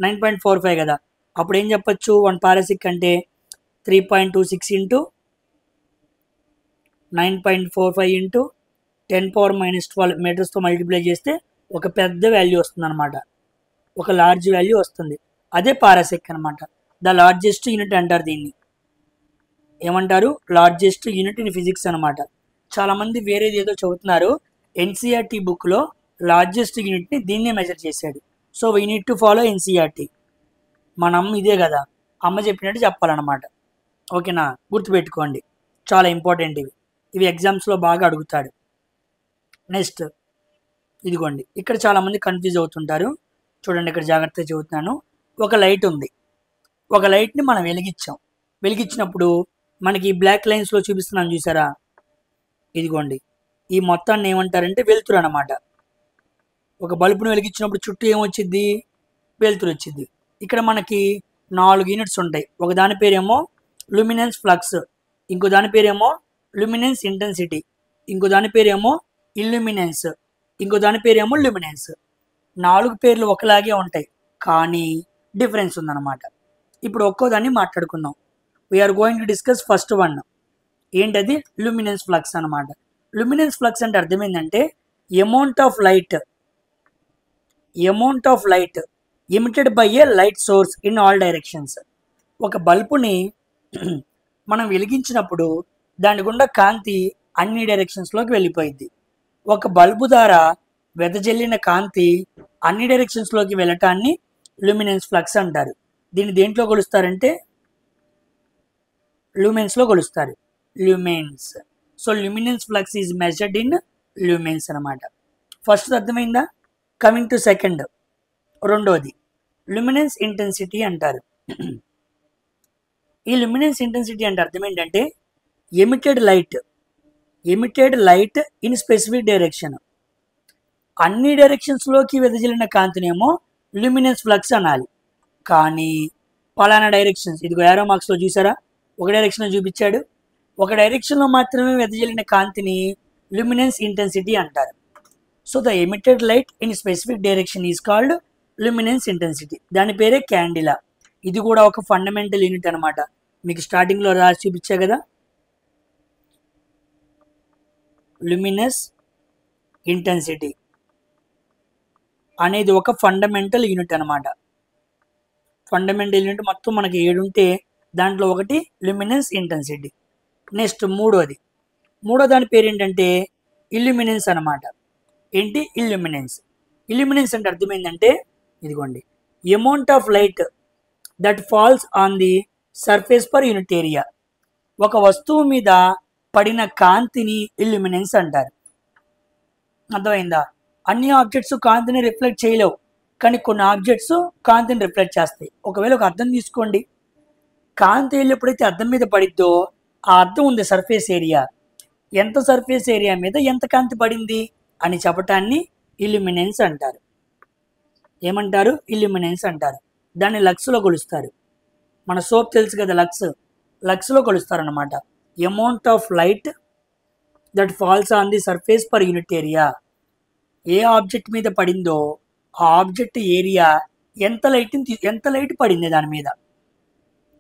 9.45 కదా. అప్పుడు ఏం చెప్పచ్చు? 1 పారాసిక్ అంటే 3.26 ఇంటూ 9.45 ఇంటూ 10⁻⁻12 మీటర్స్తో మల్టిప్లై చేస్తే ఒక పెద్ద వాల్యూ వస్తుంది అనమాట, ఒక లార్జ్ వాల్యూ వస్తుంది. అదే పారాసెక్ అనమాట. ద లార్జెస్ట్ యూనిట్ అంటారు దీన్ని. ఏమంటారు? లార్జెస్ట్ యూనిట్ ఇన్ ఫిజిక్స్ అనమాట. చాలామంది వేరేది ఏదో చదువుతున్నారు. ఎన్సీఆర్టీ బుక్లో లార్జెస్ట్ యూనిట్ని దీన్నే మెజర్ చేశాడు. So we need to follow NCERT. మన అమ్మ ఇదే కదా, అమ్మ చెప్పినట్టు చెప్పాలన్నమాట. ఓకేనా, గుర్తుపెట్టుకోండి, చాలా ఇంపార్టెంట్ ఇవి. ఇవి ఎగ్జామ్స్లో బాగా అడుగుతాడు. నెక్స్ట్ ఇదిగోండి, ఇక్కడ చాలామంది కన్ఫ్యూజ్ అవుతుంటారు. చూడండి, ఇక్కడ జాగ్రత్తగా చెబుతున్నాను. ఒక లైట్ ఉంది, ఒక లైట్ని మనం వెలిగించినప్పుడు మనకి బ్లాక్ లైన్స్లో చూపిస్తున్నాను చూసారా, ఇదిగోండి, ఈ మొత్తాన్ని ఏమంటారంటే వెలుతురు అనమాట. ఒక బల్బును వెలిగించినప్పుడు చుట్టూ ఏమొచ్చింది? వెలుతురు వచ్చింది. ఇక్కడ మనకి 4 యూనిట్స్ ఉంటాయి. ఒక దాని పేరేమో లూమినెన్స్ ఫ్లక్స్, ఇంకో దాని పేరేమో లూమినెన్స్ ఇంటెన్సిటీ, ఇంకో దాని పేరేమో ఇల్యూమినెన్స్, ఇంకో దాని పేరేమో లూమినెన్స్. 4 పేర్లు ఒకలాగే ఉంటాయి, కానీ డిఫరెన్స్ ఉందన్నమాట. ఇప్పుడు ఒక్కో దాన్ని మాట్లాడుకుందాం. We are going to discuss first one. ఏంటది? లూమినెన్స్ ఫ్లక్స్ అనమాట. లూమినెన్స్ ఫ్లక్స్ అంటే అర్థం ఏంటంటే amount of light emitted by a light source in all directions. ఒక బల్బుని మనం వెలిగించినప్పుడు దాని గుండా కాంతి అన్ని డైరెక్షన్స్లోకి వెళ్ళిపోయింది. ఒక బల్బు ద్వారా వెదజల్లిన కాంతి అన్ని డైరెక్షన్స్లోకి వెళ్ళటాన్ని లూమినెన్స్ ఫ్లక్స్ అంటారు. దీన్ని దేంట్లో కొలుస్తారంటే లూమెన్స్లో కొలుస్తారు, lumens. So luminance flux is measured in lumens అనమాట. ఫస్ట్ అర్థమైందా? కమింగ్ టు సెకండ్, రెండోది లూమినెన్స్ ఇంటెన్సిటీ అంటారు. ఈ లూమినెన్స్ ఇంటెన్సిటీ అంటే అర్థం ఏంటంటే emitted light in specific direction. అన్ని డైరెక్షన్స్లోకి వెదజల్లిన కాంతినేమో లూమినెన్స్ ఫ్లక్స్ అనాలి. కానీ పలానా డైరెక్షన్స్, ఇదిగో ఏరో మార్క్స్లో చూసారా, ఒక డైరెక్షన్లో చూపించాడు, ఒక డైరెక్షన్లో మాత్రమే వెదజల్లిన కాంతిని లూమినెన్స్ ఇంటెన్సిటీ అంటారు. So the emitted light in specific direction is called luminance intensity. దాని పేరే క్యాండిలా. ఇది కూడా ఒక ఫండమెంటల్ యూనిట్ అనమాట. మీకు స్టార్టింగ్లో రాసి చూపించా కదా, లూమినెస్ ఇంటెన్సిటీ అనేది ఒక ఫండమెంటల్ యూనిట్ అనమాట. ఫండమెంటల్ యూనిట్ మొత్తం మనకి 7 ఉంటే దాంట్లో ఒకటి లూమినెన్స్ ఇంటెన్సిటీ. నెక్స్ట్ మూడో దాని పేరు ఏంటంటే ఇల్యూమినెన్స్ అనమాట. ఏంటి? ఇల్యూమినెన్స్ అంటే అర్థం ఏంటంటే ఇదిగోండి, amount of light that falls on the surface per unit area. ఒక వస్తువు మీద పడిన కాంతిని ఇల్యూమినెన్స్ అంటారు. అర్థమైందా? అన్ని ఆబ్జెక్ట్స్ కాంతిని రిఫ్లెక్ట్ చేయలేవు, కానీ కొన్ని ఆబ్జెక్ట్స్ కాంతిని రిఫ్లెక్ట్ చేస్తాయి. ఒకవేళ ఒక అద్దం తీసుకోండి, కాంతి ఎప్పుడైతే అద్దం మీద పడిద్దో ఆ అద్దం ఉంది సర్ఫేస్ ఏరియా, ఎంత సర్ఫేస్ ఏరియా మీద ఎంత కాంతి పడింది అని చెప్పటాన్ని ఇల్యూమినెన్స్ అంటారు. ఏమంటారు? ఇల్యూమినెన్స్ అంటారు. దాన్ని లక్స్లో కొలుస్తారు. మన సోప్ తెలుసు కదా, లక్స్లో కొలుస్తారు అనమాట. Amount of light that falls on the surface per unit area. ఏ ఆబ్జెక్ట్ మీద పడిందో ఆ ఆబ్జెక్ట్ ఏరియా ఎంత లైట్ పడింది దాని మీద,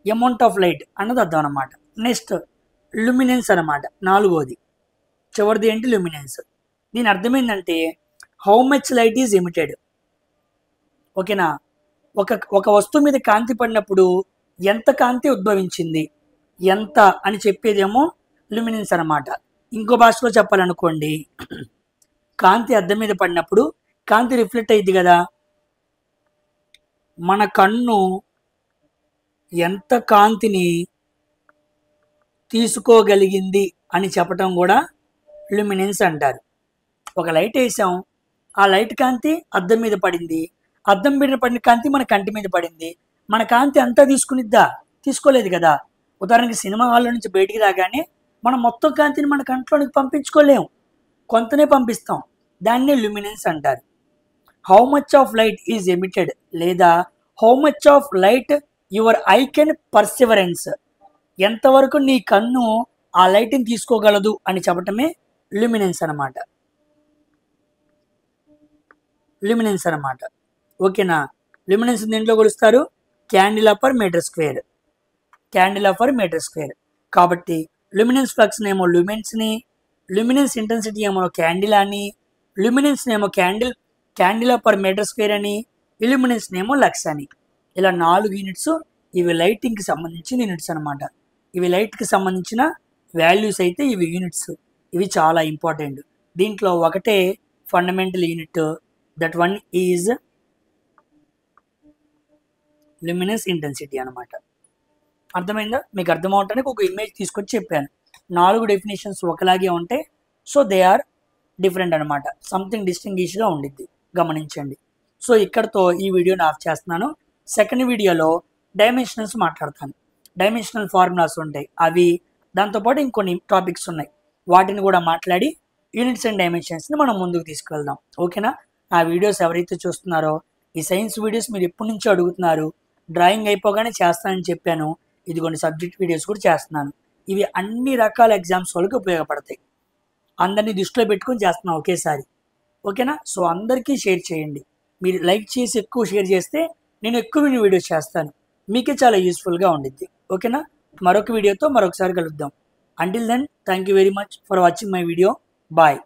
అమౌంట్ ఆఫ్ లైట్ అన్నది అర్థం అనమాట. నెక్స్ట్ లుమినెన్స్ అనమాట, నాలుగోది చివరిది ఏంటి, లుమినెన్స్. దీని అర్థం ఏంటంటే how much light is emitted. ఓకేనా, ఒక వస్తువు మీద కాంతి పడినప్పుడు ఎంత కాంతి ఉద్భవించింది, ఎంత అని చెప్పేదేమో లుమినెన్స్ అనమాట. ఇంకో భాషలో చెప్పాలనుకోండి, కాంతి అద్దం మీద పడినప్పుడు కాంతి రిఫ్లెక్ట్ అయ్యింది కదా, మన కన్ను ఎంత కాంతిని తీసుకోగలిగింది అని చెప్పటం కూడా లుమినెన్స్ అంటారు. ఒక లైట్ వేసాం, ఆ లైట్ కాంతి అద్దం మీద పడింది, అద్దం మీద పడిన కాంతి మన కంటి మీద పడింది, మన కాంతి అంతా తీసుకునిద్దా, తీసుకోలేదు కదా. ఉదాహరణకి సినిమా హాల్లో నుంచి బయటికి రాగానే మనం మొత్తం కాంతిని మన కంట్లోనికి పంపించుకోలేము, కొంతనే పంపిస్తాం, దాన్నే లుమినెన్స్ అంటారు. How much of light is emitted లేదా how much of light your eye can perseverance, ఎంతవరకు నీ కన్ను ఆ లైట్ని తీసుకోగలదు అని చెప్పటమే లుమినెన్స్ అనమాట. లుమినెన్స్ అనమాట. ఓకేనా, లుమినెన్స్ దేంట్లో కొలుస్తారు, క్యాండిలా per metre square, క్యాండిలా per metre square. కాబట్టి లుమినెన్స్ ఫ్లక్స్ నేమో లుమెన్స్ని, లుమినెన్స్ ఇంటెన్సిటీ ఏమో క్యాండిలాని, లుమినెన్స్ నేమో క్యాండిలా పర్ మీటర్ స్క్వేర్ అని, ఇల్యూమినెన్స్ నేమో లక్స్ అని. ఇలా 4 యూనిట్స్. ఇవి లైటింగ్కి సంబంధించిన యూనిట్స్ అనమాట. ఇవి లైట్కి సంబంధించిన వాల్యూస్ అయితే ఇవి యూనిట్స్. ఇవి చాలా ఇంపార్టెంట్. దీంట్లో ఒకటే fundamental unit, that one is luminance intensity అనమాట. అర్థమైందా? మీకు అర్థమవటానికి ఒక ఇమేజ్ తీసుకొచ్చి చెప్పాను. 4 డెఫినేషన్స్ ఒకలాగే ఉంటాయి, సో దే ఆర్ డిఫరెంట్ అనమాట. సంథింగ్ డిస్టింగ్విష్గా ఉండిద్ది, గమనించండి. సో ఇక్కడతో ఈ వీడియోని ఆఫ్ చేస్తున్నాను. సెకండ్ వీడియోలో డైమెన్షనల్స్ మాట్లాడతాను. డైమెన్షనల్ ఫార్ములాస్ ఉంటాయి అవి, దాంతోపాటు ఇంకొన్ని టాపిక్స్ ఉన్నాయి, వాటిని కూడా మాట్లాడి యూనిట్స్ అండ్ డైమెన్షన్స్ని మనం ముందుకు తీసుకెళ్దాం. ఓకేనా? ఆ వీడియోస్ ఎవరైతే చూస్తున్నారో, ఈ సైన్స్ వీడియోస్ మీరు ఎప్పటి నుంచో అడుగుతున్నారు, డ్రాయింగ్ అయిపోగానే చేస్తానని చెప్పాను, ఇది కొన్ని సబ్జెక్ట్ వీడియోస్ కూడా చేస్తున్నాను. ఇవి అన్ని రకాల ఎగ్జామ్స్ వాళ్ళకి ఉపయోగపడతాయి. అందరినీ దృష్టిలో పెట్టుకొని చేస్తున్నాను ఒకేసారి. ఓకేనా? సో అందరికీ షేర్ చేయండి. మీరు లైక్ చేసి ఎక్కువ షేర్ చేస్తే నేను ఎక్కువ వీడియోస్ చేస్తాను, మీకే చాలా యూస్ఫుల్గా ఉండిద్ది. ఓకేనా? మరొక వీడియోతో మరొకసారి కలుద్దాం. Until then, thank you very much for watching my video. Bye.